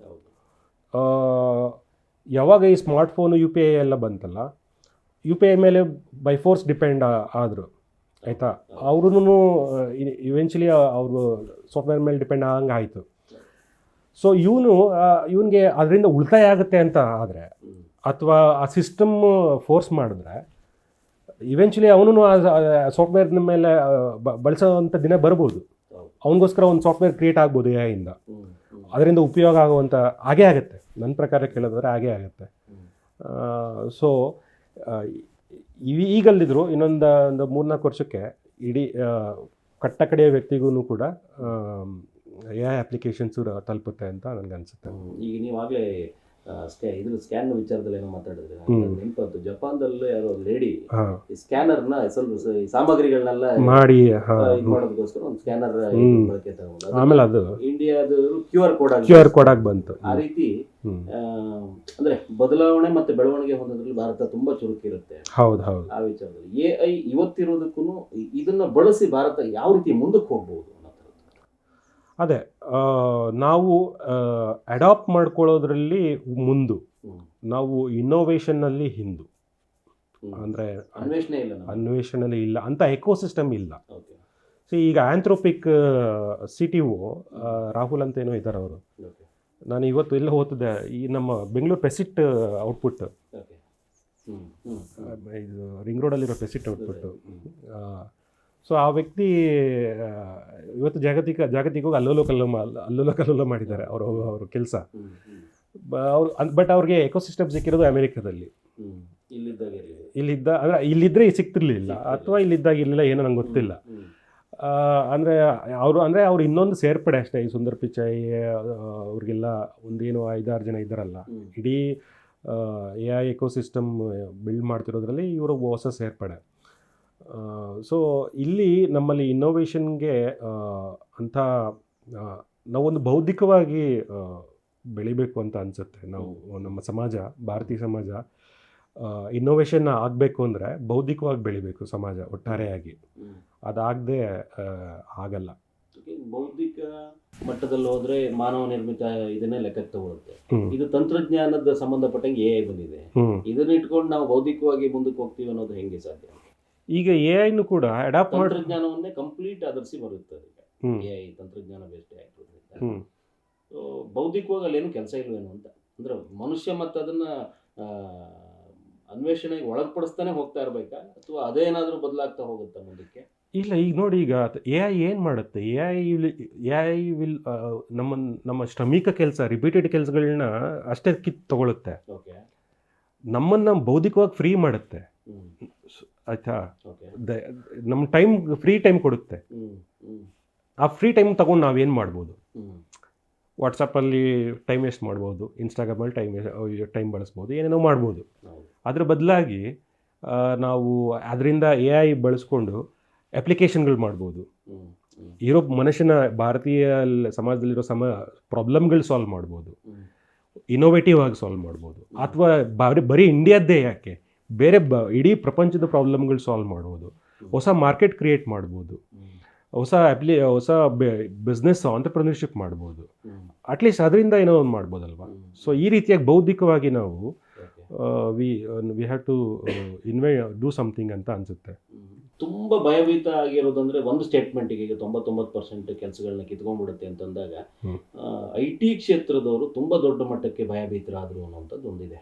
ಯಾವಾಗ ಈ ಸ್ಮಾರ್ಟ್ಫೋನು UPI ಎಲ್ಲ ಬಂತಲ್ಲ, UPI ಮೇಲೆ ಬೈ ಫೋರ್ಸ್ ಡಿಪೆಂಡ್ ಆದರು, ಆಯಿತಾ. ಅವ್ರೂ ಇವೆಂಚುಲಿ ಅವರು ಸಾಫ್ಟ್ವೇರ್ ಮೇಲೆ ಡಿಪೆಂಡ್ ಆಗಂಗೆ ಆಯಿತು. ಸೊ ಇವನಿಗೆ ಅದರಿಂದ ಉಳಿತಾಯ ಆಗುತ್ತೆ ಅಂತ ಆದರೆ, ಅಥವಾ ಆ ಸಿಸ್ಟಮ್ ಫೋರ್ಸ್ ಮಾಡಿದ್ರೆ, ಇವೆಂಚುಲಿ ಅವನು ಸಾಫ್ಟ್ವೇರ್ನ ಮೇಲೆ ಬಳಸೋವಂಥ ದಿನ ಬರ್ಬೋದು. ಅವನಿಗೋಸ್ಕರ ಒಂದು ಸಾಫ್ಟ್ವೇರ್ ಕ್ರಿಯೇಟ್ ಆಗ್ಬೋದು AI-ಇಂದ, ಅದರಿಂದ ಉಪಯೋಗ ಆಗುವಂಥ ಆಗೇ ಆಗುತ್ತೆ. ನನ್ನ ಪ್ರಕಾರ ಕೇಳಿದ್ರೆ ಆಗೇ ಆಗುತ್ತೆ. ಸೊ ಈಗಲ್ಲಿದ್ರು ಇನ್ನೊಂದು 3-4 ವರ್ಷಕ್ಕೆ ಇಡೀ ಕಟ್ಟಕಡೆಯ ವ್ಯಕ್ತಿಗೂ ಕೂಡ AI ಅಪ್ಲಿಕೇಶನ್ಸು ತಲುಪುತ್ತೆ ಅಂತ ನನಗೆ ಅನಿಸುತ್ತೆ. ಈಗ ನೀವಾಗಲೇ ಇದ್ರ ಸ್ಕ್ಯಾನ್ ವಿಚಾರದಲ್ಲಿ ಏನೋ ಮಾತಾಡಿದ್ರೆ ನೆನಪಂತು, ಜಪಾನ್ದಲ್ಲೂ ಯಾರೋ ಲೇಡಿ ಸ್ಕ್ಯಾನರ್ನ ಸ್ವಲ್ಪ ಸಾಮಗ್ರಿಗಳನ್ನೆಲ್ಲ ಮಾಡಿ ಮಾಡೋದಕ್ಕೋಸ್ಕರ ಒಂದು ಸ್ಕ್ಯಾನರ್ ಬಳಕೆ ತಗೊಂಡು, ಆಮೇಲೆ ಅದು ಇಂಡಿಯಾದ QR ಕೋಡ್ ಆಗಿ ಬಂತು. ಆ ರೀತಿ ಅಂದ್ರೆ ಬದಲಾವಣೆ ಮತ್ತೆ ಬೆಳವಣಿಗೆ ಹೊಂದೋದ್ರಲ್ಲಿ ಭಾರತ ತುಂಬಾ ಚುರುಕಿರುತ್ತೆ. ಹೌದು. ಆ ವಿಚಾರದಲ್ಲಿ AI ಇವತ್ತಿರೋದಕ್ಕೂ ಇದನ್ನ ಬಳಸಿ ಭಾರತ ಯಾವ ರೀತಿ ಮುಂದಕ್ಕೆ ಹೋಗ್ಬೋದು? ಅದೇ ನಾವು ಅಡಾಪ್ಟ್ ಮಾಡ್ಕೊಳ್ಳೋದ್ರಲ್ಲಿ ಮುಂದು, ನಾವು ಇನ್ನೋವೇಷನ್ನಲ್ಲಿ ಹಿಂದು. ಅಂದರೆ ಅನ್ವೇಷಣೆಯಲ್ಲಿ ಇಲ್ಲ ಅಂತ ಎಕೋಸಿಸ್ಟಮ್ ಇಲ್ಲ. ಸೊ ಈಗ ಆ್ಯಂಥ್ರೋಪಿಕ್ CTO ರಾಹುಲ್ ಅಂತ ಏನೋ ಇದ್ದಾರೆ ಅವರು. ನಾನು ಇವತ್ತು ಎಲ್ಲ ಓದಿದೆ, ಈ ನಮ್ಮ ಬೆಂಗಳೂರು ಪೆಸಿಟ್ ಔಟ್ಪುಟ್, ಇದು ರಿಂಗ್ ರೋಡಲ್ಲಿರೋ ಪೆಸಿಟ್ ಔಟ್ಪುಟ್ಟು. ಸೊ ಆ ವ್ಯಕ್ತಿ ಇವತ್ತು ಜಾಗತಿಕವಾಗಿ ಅಲ್ಲೋಲ ಕಲ್ಲೋಲ ಮಾಡಿದ್ದಾರೆ ಅವರು ಕೆಲಸ. ಬಟ್ ಅವ್ರಿಗೆ ಎಕೋಸಿಸ್ಟಮ್ ಸಿಕ್ಕಿರೋದು ಅಮೆರಿಕದಲ್ಲಿ. ಇಲ್ಲಿದ್ದರೆ ಸಿಗ್ತಿರ್ಲಿಲ್ಲ, ಅಥವಾ ಇಲ್ಲಿದ್ದಾಗ ಇರಲಿಲ್ಲ, ಏನೋ ನಂಗೆ ಗೊತ್ತಿಲ್ಲ. ಅಂದರೆ ಅವರು ಇನ್ನೊಂದು ಸೇರ್ಪಡೆ ಅಷ್ಟೇ. ಈ ಸುಂದರ್ ಪಿಚಾಯಿ ಅವ್ರಿಗೆಲ್ಲ ಒಂದೇನು 5-6 ಜನ ಇದ್ದಾರಲ್ಲ, ಇಡೀ AI ಎಕೋಸಿಸ್ಟಮ್ ಬಿಲ್ಡ್ ಮಾಡ್ತಿರೋದ್ರಲ್ಲಿ ಇವರು ಹೊಸ ಸೇರ್ಪಡೆ. ಸೊ ಇಲ್ಲಿ ನಮ್ಮಲ್ಲಿ ಇನ್ನೋವೇಷನ್ಗೆ ಅಂತ ನಾವೊಂದು ಬೌದ್ಧಿಕವಾಗಿ ಬೆಳಿಬೇಕು ಅಂತ ಅನಿಸುತ್ತೆ. ನಾವು ನಮ್ಮ ಸಮಾಜ, ಭಾರತೀಯ ಸಮಾಜ ಇನ್ನೋವೇಷನ್ ಆಗಬೇಕು ಅಂದರೆ ಬೌದ್ಧಿಕವಾಗಿ ಬೆಳಿಬೇಕು ಸಮಾಜ ಒಟ್ಟಾರೆಯಾಗಿ. ಅದಾಗದೆ ಆಗಲ್ಲ. ಬೌದ್ಧಿಕ ಮಟ್ಟದಲ್ಲಿ ಹೋದ್ರೆ ಮಾನವ ನಿರ್ಮಿತ ಇದನ್ನೇ ಲೆಕ್ಕಕ್ಕೆ ತಗೊಳುತ್ತೆ. ಇದು ತಂತ್ರಜ್ಞಾನದ ಸಂಬಂಧಪಟ್ಟಂಗೆ AI ಬಂದಿದೆ. ಇದನ್ನ ಇಟ್ಕೊಂಡು ನಾವು ಬೌದ್ಧಿಕವಾಗಿ ಮುಂದಕ್ಕೆ ಹೋಗ್ತೀವಿ ಅನ್ನೋದು ಹೆಂಗೆ ಸಾಧ್ಯ? ಈಗ AIನು ಕೂಡ ಅಡಾಪ್ಟ್ ಮಾಡಿ ತಂತ್ರಜ್ಞಾನವನ್ನೇ ಕಂಪ್ಲೀಟ್ ಆಧರಿಸಿ ಬರುತ್ತೆ. AI ತಂತ್ರಜ್ಞಾನ ಬೇಸ್ಡ್ ಆಗಿರೋದ್ರಿಂದ ಬೌದ್ಧಿಕವಾಗಿ ಅಲ್ಲಿ ಏನು ಕೆಲಸ ಇಲ್ವೇನು ಅಂತ. ಅಂದ್ರೆ ಮನುಷ್ಯ ಮತ್ತೆ ಅದನ್ನ ಅನ್ವೇಷಣೆಗೆ ಒಳಪಡಿಸ್ತಾನೆ ಹೋಗ್ತಾ ಇರ್ಬೇಕಾ, ಅಥವಾ ಅದೇನಾದ್ರೂ ಬದಲಾಗ್ತಾ ಹೋಗುತ್ತಾ ಮುಂದಕ್ಕೆ? ಇಲ್ಲ, ಈಗ ನೋಡಿ, ಈಗ AI ಏನು ಮಾಡುತ್ತೆ, AI ವಿಲ್ ನಮ್ಮ ಶ್ರಮಿಕ ಕೆಲಸ, ರಿಪೀಟೆಡ್ ಕೆಲಸಗಳನ್ನ ಅಷ್ಟೇ ತಗೊಳುತ್ತೆ. ನಮ್ಮನ್ನು ಬೌದ್ಧಿಕವಾಗಿ ಫ್ರೀ ಮಾಡುತ್ತೆ. ಆಯ್ತಾ? ನಮ್ಮ ಫ್ರೀ ಟೈಮ್ ಕೊಡುತ್ತೆ. ಆ ಫ್ರೀ ಟೈಮ್ ತಗೊಂಡು ನಾವೇನು ಮಾಡ್ಬೋದು? ವಾಟ್ಸಪ್ಪಲ್ಲಿ ಟೈಮ್ ವೇಸ್ಟ್ ಮಾಡ್ಬೋದು, ಇನ್ಸ್ಟಾಗ್ರಾಮಲ್ಲಿ ಟೈಮ್ ಬಳಸ್ಬೋದು, ಏನೇನೋ ಮಾಡ್ಬೋದು. ಅದ್ರ ಬದಲಾಗಿ ನಾವು ಅದರಿಂದ AI ಬಳಸ್ಕೊಂಡು ಅಪ್ಲಿಕೇಶನ್ಗಳು ಮಾಡ್ಬೋದು. ಇರೋ ಮನುಷ್ಯನ ಭಾರತೀಯ ಸಮಾಜದಲ್ಲಿರೋ ಪ್ರಾಬ್ಲಮ್ಗಳು ಸಾಲ್ವ್ ಮಾಡ್ಬೋದು, ಇನೋವೇಟಿವ್ ಆಗಿ ಸಾಲ್ವ್ ಮಾಡ್ಬೋದು. ಅಥವಾ ಬರೀ ಇಂಡಿಯಾದ್ದೇ ಯಾಕೆ, ಬೇರೆ ಇಡೀ ಪ್ರಪಂಚದ ಪ್ರಾಬ್ಲಮ್ಗಳು ಸಾಲ್ವ್ ಮಾಡ್ಬೋದು. ಹೊಸ ಮಾರ್ಕೆಟ್ ಕ್ರಿಯೇಟ್ ಮಾಡ್ಬೋದು, ಹೊಸ ಬಿಸ್ನೆಸ್ ಆಂಟರ್ಪ್ರಿನರ್ಶಿಪ್ ಮಾಡ್ಬೋದು. ಅಟ್ಲೀಸ್ಟ್ ಅದರಿಂದ ಏನೋ ಒಂದು ಮಾಡ್ಬೋದಲ್ವಾ? ಸೊ ಈ ರೀತಿಯಾಗಿ ಬೌದ್ಧಿಕವಾಗಿ ನಾವು we have to do something ಅಂತ ಅನಿಸುತ್ತೆ. ತುಂಬ ಭಯಭೀತ ಆಗಿರೋದಂದ್ರೆ ಒಂದು ಸ್ಟೇಟ್ಮೆಂಟಿಗೆ ಈಗ 99% ಕೆಲಸಗಳನ್ನ ಕಿತ್ಕೊಂಡ್ಬಿಡುತ್ತೆ ಅಂತಂದಾಗ IT ಕ್ಷೇತ್ರದವರು ತುಂಬ ದೊಡ್ಡ ಮಟ್ಟಕ್ಕೆ ಭಯಭೀತರಾದರು ಅನ್ನೋಂಥದ್ದು ಒಂದಿದೆ.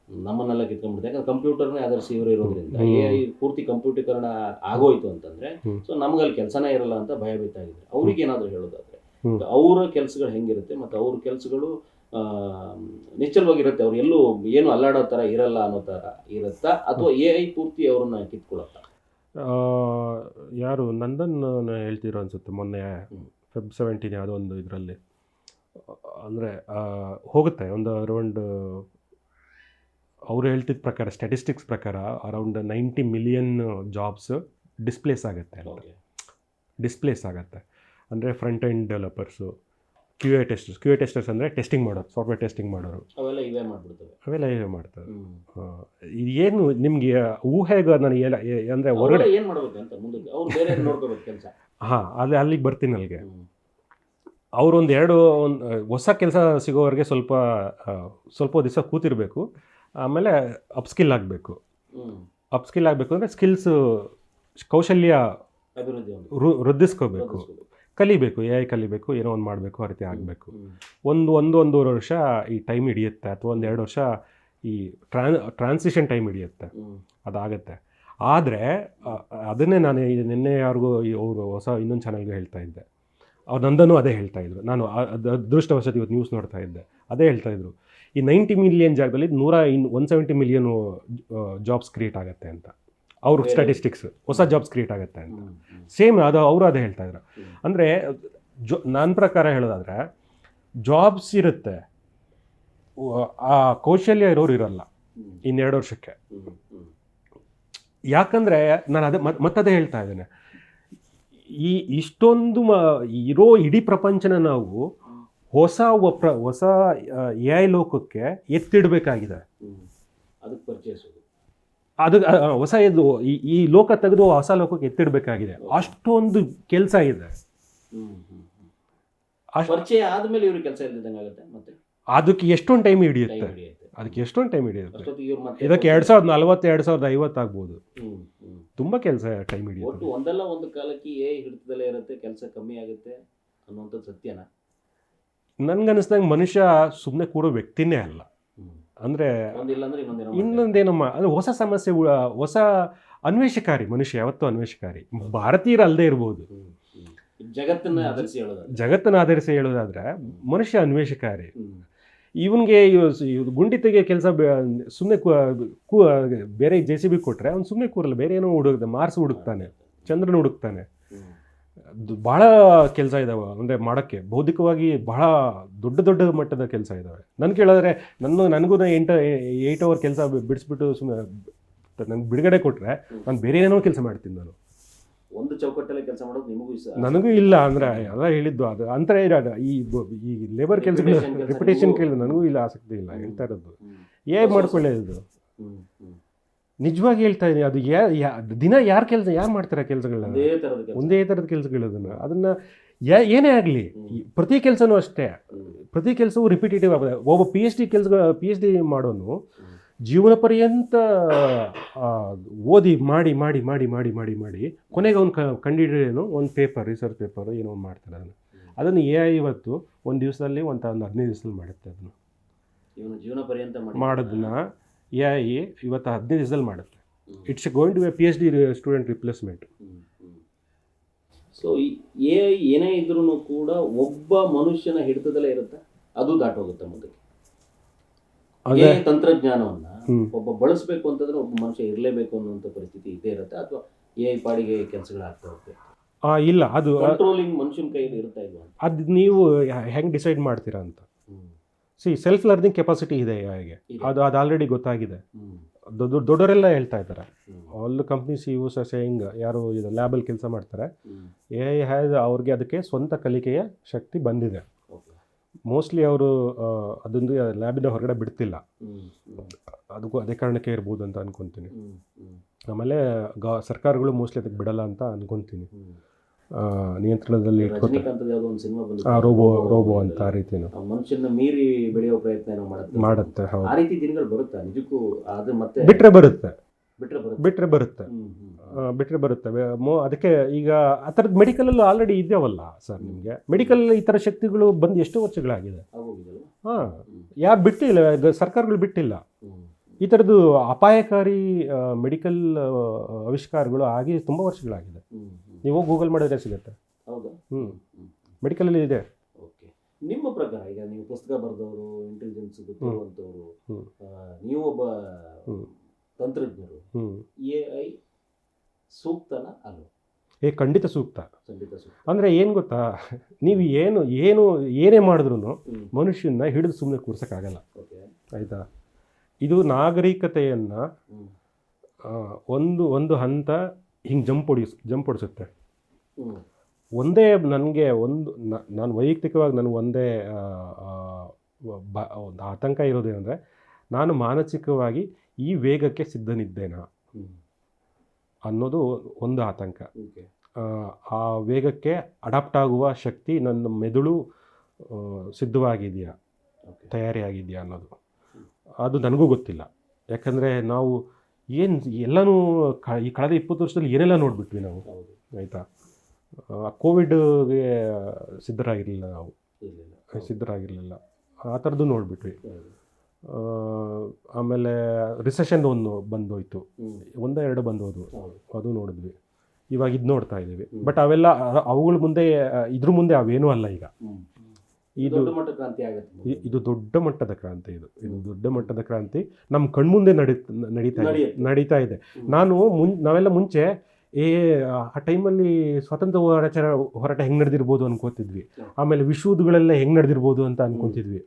ನಮ್ಮನ್ನೆಲ್ಲ ಕಿತ್ಕೊಂಡ್ಬಿಡುತ್ತೆ. ಯಾಕಂದ್ರೆ ಕಂಪ್ಯೂಟರ್ನೇ ಆಧರಿಸಿ ಇವರು ಇರೋದ್ರಿಂದ AI ಪೂರ್ತಿ ಕಂಪ್ಯೂಟೀಕರಣ ಆಗೋಯ್ತು ಅಂತಂದ್ರೆ ಸೊ ನಮ್ಗಲ್ಲಿ ಕೆಲಸನೇ ಇರಲ್ಲ ಅಂತ ಭಯಭೀತ ಆಗಿದ್ರೆ, ಅವ್ರಿಗೆ ಏನಾದರೂ ಹೇಳೋದಾದ್ರೆ ಅವರ ಕೆಲಸಗಳು ಹೆಂಗಿರುತ್ತೆ ಮತ್ತು ಅವ್ರ ಕೆಲಸಗಳು ನಿಶ್ಚಲವಾಗಿರುತ್ತೆ, ಅವ್ರು ಎಲ್ಲೂ ಏನು ಅಲ್ಲಾಡೋ ಥರ ಇರಲ್ಲ ಅನ್ನೋ ಥರ ಇರುತ್ತಾ, ಅಥವಾ AI ಪೂರ್ತಿ ಅವ್ರನ್ನ ಕಿತ್ಕೊಳತ್ತ? ಯಾರು ನಂದನ್ ಹೇಳ್ತಿರೋ ಅನ್ಸುತ್ತೆ, ಮೊನ್ನೆ Feb 17 ಯಾವುದೋ ಒಂದು ಇದರಲ್ಲಿ ಅಂದರೆ ಹೋಗುತ್ತೆ ಒಂದು ಅರೌಂಡ್, ಅವರು ಹೇಳ್ತಿದ್ದ ಪ್ರಕಾರ ಸ್ಟ್ಯಾಟಿಸ್ಟಿಕ್ಸ್ ಪ್ರಕಾರ ಅರೌಂಡ್ 90 ಮಿಲಿಯನ್ ಜಾಬ್ಸ್ ಡಿಸ್ಪ್ಲೇಸ್ ಆಗುತ್ತೆ. ಅಂದರೆ front end developers, QA testers ಅಂದರೆ ಟೆಸ್ಟಿಂಗ್ ಮಾಡೋರು, ಸಾಫ್ಟ್ವೇರ್ ಟೆಸ್ಟಿಂಗ್ ಮಾಡೋರು, ಅವೆಲ್ಲ ಇವೇ ಮಾಡ್ತಾರೆ. ಏನು ನಿಮಗೆ ಊಹೆಗೆ ನನಗೆ ಅಂದರೆ ಹೊರಗಡೆ ಏನು ಮಾಡಬೇಕು ಅಂತ ಮುಂದಕ್ಕೆ ಅವ್ರು ಬೇರೆ ನೋಡ್ಕೋಬೇಕು ಕೆಲಸ. ಅಲ್ಲಿಗೆ ಬರ್ತೀನಿ. ಅಲ್ಲಿಗೆ ಅವರೊಂದು ಹೊಸ ಕೆಲಸ ಸಿಗೋವರೆಗೆ ಸ್ವಲ್ಪ ದಿವಸ ಕೂತಿರಬೇಕು. ಆಮೇಲೆ ಅಪ್ಸ್ಕಿಲ್ ಆಗಬೇಕು ಅಂದರೆ ಸ್ಕಿಲ್ಸ್, ಕೌಶಲ್ಯ ವೃದ್ಧಿಸ್ಕೋಬೇಕು, ಕಲಿಬೇಕು, AI ಕಲಿಬೇಕು, ಏನೋ ಒಂದು ಮಾಡಬೇಕು, ಆ ರೀತಿ ಆಗಬೇಕು. ಒಂದೂವರೆ ವರ್ಷ ಈ ಟೈಮ್ ಹಿಡಿಯುತ್ತೆ, ಅಥವಾ 1-2 ವರ್ಷ ಈ ಟ್ರಾನ್ಸಿಷನ್ ಟೈಮ್ ಹಿಡಿಯುತ್ತೆ, ಅದಾಗತ್ತೆ. ಆದರೆ ಅದನ್ನೇ ನಾನು ನಿನ್ನೆ ಯಾರಿಗೂ ಅವರು ಹೊಸ ಇನ್ನೊಂದು ಚಾನಲ್ಗೆ ಹೇಳ್ತಾ ಇದ್ದೆ, ಅವ್ರು ನಂದನೂ ಅದೇ ಹೇಳ್ತಾ ಇದ್ರು. ನಾನು ಅದೃಷ್ಟವಶಾತ್ ಇವತ್ತು ನ್ಯೂಸ್ ನೋಡ್ತಾ ಇದ್ದೆ, ಅದೇ ಹೇಳ್ತಾ ಇದ್ರು. ಈ 90 ಮಿಲಿಯನ್ ಜಾಗದಲ್ಲಿ 170 ಮಿಲಿಯನ್ ಜಾಬ್ಸ್ ಕ್ರಿಯೇಟ್ ಆಗುತ್ತೆ ಅಂತ ಅವ್ರ ಸ್ಟ್ಯಾಟಿಸ್ಟಿಕ್ಸ್, ಹೊಸ ಜಾಬ್ಸ್ ಕ್ರಿಯೇಟ್ ಆಗುತ್ತೆ ಅಂತ. ಸೇಮ್ ಅವರು ಅದೇ ಹೇಳ್ತಾ ಇದ್ರು. ಅಂದರೆ ನನ್ನ ಪ್ರಕಾರ ಹೇಳೋದಾದರೆ ಜಾಬ್ಸ್ ಇರುತ್ತೆ, ಆ ಕೌಶಲ್ಯ ಇರೋರು ಇರಲ್ಲ 2 ವರ್ಷಕ್ಕೆ. ಯಾಕಂದರೆ ನಾನು ಮತ್ತದೇ ಹೇಳ್ತಾ ಇದ್ದೇನೆ, ಇಷ್ಟೊಂದು ಇರೋ ಇಡೀ ಪ್ರಪಂಚನ ನಾವು ಹೊಸ AI ಲೋಕಕ್ಕೆ ಎತ್ತಿಡಬೇಕಾಗಿದೆ. ಅದು ಹೊಸ ಈ ಲೋಕ ತೆಗೆದು ಹೊಸ ಲೋಕಕ್ಕೆ ಎತ್ತಿಡಬೇಕಾಗಿದೆ. ಅಷ್ಟೊಂದು ಕೆಲಸ ಇದೆ. ಅದಕ್ಕೆ ಎಷ್ಟೊಂದು ಟೈಮ್ ಹಿಡಿಯುತ್ತೆ. ಇದಕ್ಕೆ 2040 2050 ಆಗ್ಬೋದು. ತುಂಬ ಕೆಲಸ ಟೈಮ್ ಹಿಡಿಯುತ್ತೆ. ಒಂದಲ್ಲ ಒಂದು ಕಾಲಕ್ಕೆ AI ಹಿಡಿತದಲ್ಲೇ ಇರುತ್ತೆ, ಕೆಲಸ ಕಮ್ಮಿ ಆಗುತ್ತೆ ಅನ್ನೋಂಥದ್ದು ಸತ್ಯನ? ನನ್ಗನ್ನಿಸ್ದಂಗೆ ಮನುಷ್ಯ ಸುಮ್ಮನೆ ಕೂಡೋ ವ್ಯಕ್ತಿನೇ ಅಲ್ಲ. ಅಂದರೆ ಇನ್ನೊಂದೇನಮ್ಮ, ಅಂದರೆ ಹೊಸ ಸಮಸ್ಯೆ, ಹೊಸ ಅನ್ವೇಷಕಾರಿ ಮನುಷ್ಯ, ಯಾವತ್ತೂ ಅನ್ವೇಷಕಾರಿ. ಭಾರತೀಯರು ಅಲ್ಲದೆ ಇರ್ಬೋದು, ಜಗತ್ತನ್ನು ಆಧರಿಸಿ ಹೇಳೋದಾದ್ರೆ ಮನುಷ್ಯ ಅನ್ವೇಷಕಾರಿ. ಇವನಿಗೆ ಗುಂಡಿ ತೆಗೆ ಕೆಲಸ ಸುಮ್ಮನೆ ಬೇರೆ JCB ಕೊಟ್ಟರೆ ಅವ್ನು ಸುಮ್ಮನೆ ಕೂರಲ್ಲ, ಬೇರೆ ಏನೋ ಹುಡುಕ್ತಾನೆ, ಮಾರ್ಸ್ ಹುಡುಕ್ತಾನೆ, ಚಂದ್ರನ ಹುಡುಕ್ತಾನೆ. ಭಾಳ ಕೆಲಸ ಇದ್ದಾವೆ ಅಂದರೆ ಮಾಡೋಕ್ಕೆ, ಬೌದ್ಧಿಕವಾಗಿ ಬಹಳ ದೊಡ್ಡ ದೊಡ್ಡ ಮಟ್ಟದ ಕೆಲಸ ಇದ್ದಾವೆ. ನನ್ನ ಕೇಳಿದ್ರೆ ನನಗೂ 8 ಅವರ್ ಕೆಲಸ ಬಿಡಿಸ್ಬಿಟ್ಟು ಸುಮ್ಮನೆ ನನಗೆ ಬಿಡುಗಡೆ ಕೊಟ್ಟರೆ ನಾನು ಬೇರೆ ಏನೋ ಕೆಲಸ ಮಾಡ್ತೀನಿ. ನಾನು ಒಂದು ಚೌಕಟ್ಟಲ್ಲಿ ಕೆಲಸ ಮಾಡೋದು ನಿಮಗೂ ನನಗೂ ಇಲ್ಲ ಅಂದರೆ ಎಲ್ಲ ಹೇಳಿದ್ದು ಅದು ಅಂತರ ಇರೋದು. ಈ ಲೇಬರ್ ಕೆಲಸಗಳು ರೆಪ್ಯುಟೇಷನ್ ಕೇಳಿದ್ರೆ ನನಗೂ ಇಲ್ಲ, ಆಸಕ್ತಿ ಇಲ್ಲ. ಹೇಳ್ತಾ ಇರೋದು ಮಾಡ್ಕೊಳ್ಳೋದು ನಿಜವಾಗಿ ಹೇಳ್ತಾ ಇದ್ದೀನಿ. ಅದು ದಿನ ಯಾರು ಮಾಡ್ತಾರೆ ಕೆಲಸಗಳನ್ನ, ಒಂದೇ ಥರದ ಕೆಲಸಗಳು. ಅದನ್ನು ಏನೇ ಆಗಲಿ ಪ್ರತಿ ಕೆಲಸನೂ ಅಷ್ಟೇ, ಪ್ರತಿ ಕೆಲಸವೂ ರಿಪಿಟೇಟಿವ್ ಆಗಿದೆ. ಒಬ್ಬ PhD ಮಾಡೋನು ಜೀವನ ಪರ್ಯಂತ ಓದಿ ಮಾಡಿ ಮಾಡಿ ಮಾಡಿ ಮಾಡಿ ಮಾಡಿ ಮಾಡಿ ಕೊನೆಗೆ ಅವ್ನು ಕಂಡಿಡಿಯೋನು ಒಂದು ಪೇಪರ್, ರಿಸರ್ಚ್ ಪೇಪರ್ ಏನೋ ಒಂದು ಮಾಡ್ತಾರೆ. ಅದನ್ನು AI ಇವತ್ತು ಒಂದು ದಿವಸದಲ್ಲಿ ಒಂದು 15 ದಿವಸದಲ್ಲಿ ಮಾಡುತ್ತೆ. ಅದನ್ನು ಜೀವನ ಪರ್ಯಂತ ಮಾಡೋದನ್ನ AI ಇವತ್ತು 15 ದಿವಸದಲ್ಲಿ ಮಾಡುತ್ತೆ. It's going to be PhD student replacement. So AI ಏನೇ ಇದ್ರೂ ಕೂಡ ಒಬ್ಬ ಮನುಷ್ಯನ ಹಿಡಿತದಲ್ಲೇ ಇರುತ್ತೆ, ಅದು ದಾಟೋಗುತ್ತೆ ಮುಂದಕ್ಕೆ. ತಂತ್ರಜ್ಞಾನವನ್ನ ಒಬ್ಬ ಬಳಸಬೇಕು ಅಂತಂದ್ರೆ ಒಬ್ಬ ಮನುಷ್ಯ ಇರಲೇಬೇಕು ಅನ್ನುವಂಥ ಪರಿಸ್ಥಿತಿ ಇದ್ದೇ ಇರುತ್ತೆ, ಅಥವಾ AI ಪಾಡಿಗೆ ಕೆಲಸಗಳಾಗ್ತಾ ಹೋಗುತ್ತೆ. ಇಲ್ಲ, ಅದು ಕಂಟ್ರೋಲಿಂಗ್ ಮನುಷ್ಯನ ಕೈಯಲ್ಲಿ ಇರ್ತಾ ಇಲ್ಲ. ಅದು ನೀವು ಹೆಂಗೆ ಡಿಸೈಡ್ ಮಾಡ್ತೀರಾ ಅಂತ. ಸೆಲ್ಫ್ ಲರ್ನಿಂಗ್ ಕೆಪಾಸಿಟಿ ಇದೆ AIಗೆ, ಅದು ಆಲ್ರೆಡಿ ಗೊತ್ತಾಗಿದೆ. ದೊಡ್ಡವರೆಲ್ಲ ಹೇಳ್ತಾ ಇದ್ದಾರೆ. All company CEOs are saying, ಯಾರು ಇದು ಲ್ಯಾಬಲ್ಲಿ ಕೆಲಸ ಮಾಡ್ತಾರೆ, AI ಹ್ಯಾಸ್ ಅವ್ರಿಗೆ ಅದಕ್ಕೆ ಸ್ವಂತ ಕಲಿಕೆಯ ಶಕ್ತಿ ಬಂದಿದೆ. ಮೋಸ್ಟ್ಲಿ ಅವರು ಅದೊಂದು ಲ್ಯಾಬಿನ ಹೊರಗಡೆ ಬಿಡ್ತಿಲ್ಲ, ಅದಕ್ಕೂ ಅದೇ ಕಾರಣಕ್ಕೆ ಇರ್ಬೋದು ಅಂತ ಅನ್ಕೊತೀನಿ. ಆಮೇಲೆ ಸರ್ಕಾರಗಳು ಮೋಸ್ಟ್ಲಿ ಅದಕ್ಕೆ ಬಿಡಲ್ಲ ಅಂತ ಅನ್ಕೊತೀನಿ. ನಿಯಂತ್ರಣದಲ್ಲಿ ರೋಬೋ ಅಂತ ಆ ರೀತಿನೂ ಮನುಷ್ಯನ ಮೀರಿ ಬೆಳೆಯೋ ಪ್ರಯತ್ನ ಮಾಡುತ್ತೆ. ಆ ರೀತಿ ದಿನಗಳು ಬರುತ್ತೆ ನಿಜಕ್ಕೂ. ಅದು ಮತ್ತೆ ಬಿಟ್ರೆ ಬರುತ್ತೆ. ಅದಕ್ಕೆ ಈಗ ಆ ಥರದ್ದು ಮೆಡಿಕಲಲ್ಲೂ ಆಲ್ರೆಡಿ ಇದೆಯವಲ್ಲ ಸರ್. ನಿಮಗೆ ಮೆಡಿಕಲ್ ಈ ಥರ ಶಕ್ತಿಗಳು ಬಂದು ಎಷ್ಟೋ ವರ್ಷಗಳಾಗಿದೆ. ಯಾರು ಬಿಟ್ಟಿಲ್ಲ, ಸರ್ಕಾರಗಳು ಬಿಟ್ಟಿಲ್ಲ. ಈ ಥರದ್ದು ಅಪಾಯಕಾರಿ ಮೆಡಿಕಲ್ ಆವಿಷ್ಕಾರಗಳು ಆಗಿ ತುಂಬ ವರ್ಷಗಳಾಗಿದೆ. ನೀವು ಗೂಗಲ್ ಮಾಡಿದ್ರೆ ಸಿಗುತ್ತೆ. ಮೆಡಿಕಲಲ್ಲಿ ಇದೆ. ನಿಮ್ಮ ಪ್ರಕಾರ ಈಗ ನೀವು ಪುಸ್ತಕ ಬರೆದವರು, ಇಂಟೆಲಿಜೆನ್ಸ್ ಗೊತ್ತಿರುವಂಥವ್ರು, ನೀವು ಒಬ್ಬ ತಂತ್ರಜ್ಞರು, AI ಸೂಕ್ತನ ಅಲ್ವ? ಖಂಡಿತ ಸೂಕ್ತ. ಅಂದರೆ ಏನು ಗೊತ್ತಾ, ನೀವು ಏನೇ ಮಾಡಿದ್ರು ಮನುಷ್ಯನ ಹಿಡಿದು ಸುಮ್ಮನೆ ಕೂರ್ಸೋಕ್ಕಾಗಲ್ಲ, ಆಯಿತಾ? ಇದು ನಾಗರಿಕತೆಯನ್ನು ಒಂದು ಹಂತ ಹಿಂಗೆ ಜಂಪ್ ಹೊಡಿಸುತ್ತೆ. ಒಂದೇ ನಾನು ವೈಯಕ್ತಿಕವಾಗಿ ನನಗೆ ಒಂದೇ ಆತಂಕ ಇರೋದೇನೆಂದರೆ, ನಾನು ಮಾನಸಿಕವಾಗಿ ಈ ವೇಗಕ್ಕೆ ಸಿದ್ಧನಿದ್ದೇನಾ ಅನ್ನೋದು ಒಂದು ಆತಂಕ. ಆ ವೇಗಕ್ಕೆ ಅಡಾಪ್ಟ್ ಆಗುವ ಶಕ್ತಿ ನನ್ನ ಮೆದುಳು ಸಿದ್ಧವಾಗಿದೆಯಾ, ತಯಾರಿಯಾಗಿದೆಯಾ ಅನ್ನೋದು ಅದು ನನಗೂ ಗೊತ್ತಿಲ್ಲ. ಯಾಕಂದರೆ ನಾವು ಎಲ್ಲನೂ ಈ ಕಳೆದ 20 ವರ್ಷದಲ್ಲಿ ಏನೆಲ್ಲ ನೋಡಿಬಿಟ್ವಿ ನಾವು, ಆಯಿತಾ? ಕೋವಿಡ್ಗೆ ಸಿದ್ಧರಾಗಿರಲಿಲ್ಲ, ಆ ಥರದ್ದು ನೋಡಿಬಿಟ್ವಿ. ಆಮೇಲೆ ರಿಸೆಷನ್ ಬಂದೋಯ್ತು, 1-2 ಬಂದೋದು, ಅದು ನೋಡಿದ್ವಿ. ಇವಾಗ ಇದು ನೋಡ್ತಾ ಇದ್ದೀವಿ. ಬಟ್ ಅವೆಲ್ಲ ಅವುಗಳ ಮುಂದೆ ಇದ್ರ ಮುಂದೆ ಅವೇನೂ ಅಲ್ಲ. ಈಗ ಇದು ದೊಡ್ಡ ಮಟ್ಟದ ಕ್ರಾಂತಿ. ಇದು ದೊಡ್ಡ ಮಟ್ಟದ ಕ್ರಾಂತಿ ನಮ್ಮ ಕಣ್ಮುಂದೆ ನಡೀತಾ ಇದೆ. ನಾವೆಲ್ಲ ಮುಂಚೆ ಆ ಟೈಮಲ್ಲಿ ಸ್ವಾತಂತ್ರ್ಯ ಹೋರಾಟ ಹೆಂಗೆ ನಡೆದಿರ್ಬೋದು ಅನ್ಕೋತಿದ್ವಿ. ಆಮೇಲೆ ವಿಶ್ವಯುದ್ಧಗಳೆಲ್ಲ ಹೆಂಗೆ ನಡೆದಿರ್ಬೋದು ಅಂತ ಅನ್ಕೊತಿದ್ವಿ.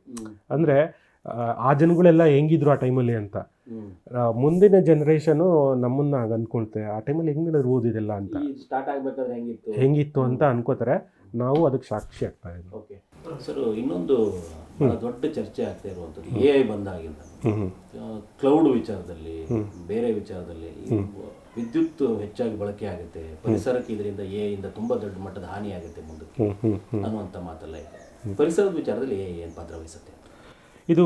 ಅಂದರೆ ಆ ಜನಗಳೆಲ್ಲ ಹೆಂಗಿದ್ರು ಆ ಟೈಮಲ್ಲಿ ಅಂತ. ಮುಂದಿನ ಜನರೇಷನು ನಮ್ಮನ್ನ ಅನ್ಕೊಳ್ತೆ ಆ ಟೈಮಲ್ಲಿ ಹೆಂಗೆ ನಡೆದಿರ್ಬೋದು ಇದೆಲ್ಲ ಅಂತ, ಹೆಂಗಿತ್ತು ಅಂತ ಅನ್ಕೋತಾರೆ. ನಾವು ಅದಕ್ಕೆ ಸಾಕ್ಷಿ ಆಗ್ತಾ ಇದ್ವಿ. ಸರ್, ಇನ್ನೊಂದು ದೊಡ್ಡ ಚರ್ಚೆ ಆಗ್ತಾ ಇರುವಂಥದ್ದು AI ಬಂದಾಗಿಂದ ಕ್ಲೌಡ್ ವಿಚಾರದಲ್ಲಿ, ಬೇರೆ ವಿಚಾರದಲ್ಲಿ ವಿದ್ಯುತ್ ಹೆಚ್ಚಾಗಿ ಬಳಕೆ ಆಗುತ್ತೆ, ಪರಿಸರಕ್ಕೆ ಇದರಿಂದ AI ಇಂದ ತುಂಬಾ ದೊಡ್ಡ ಮಟ್ಟದ ಹಾನಿ ಆಗುತ್ತೆ ಮುಂದಕ್ಕೆ ಅನ್ನುವಂಥ ಮಾತೆಲ್ಲ ಇದೆ. ಪರಿಸರದ ವಿಚಾರದಲ್ಲಿ AI ಏನು ಪಾತ್ರ ವಹಿಸುತ್ತೆ? ಇದು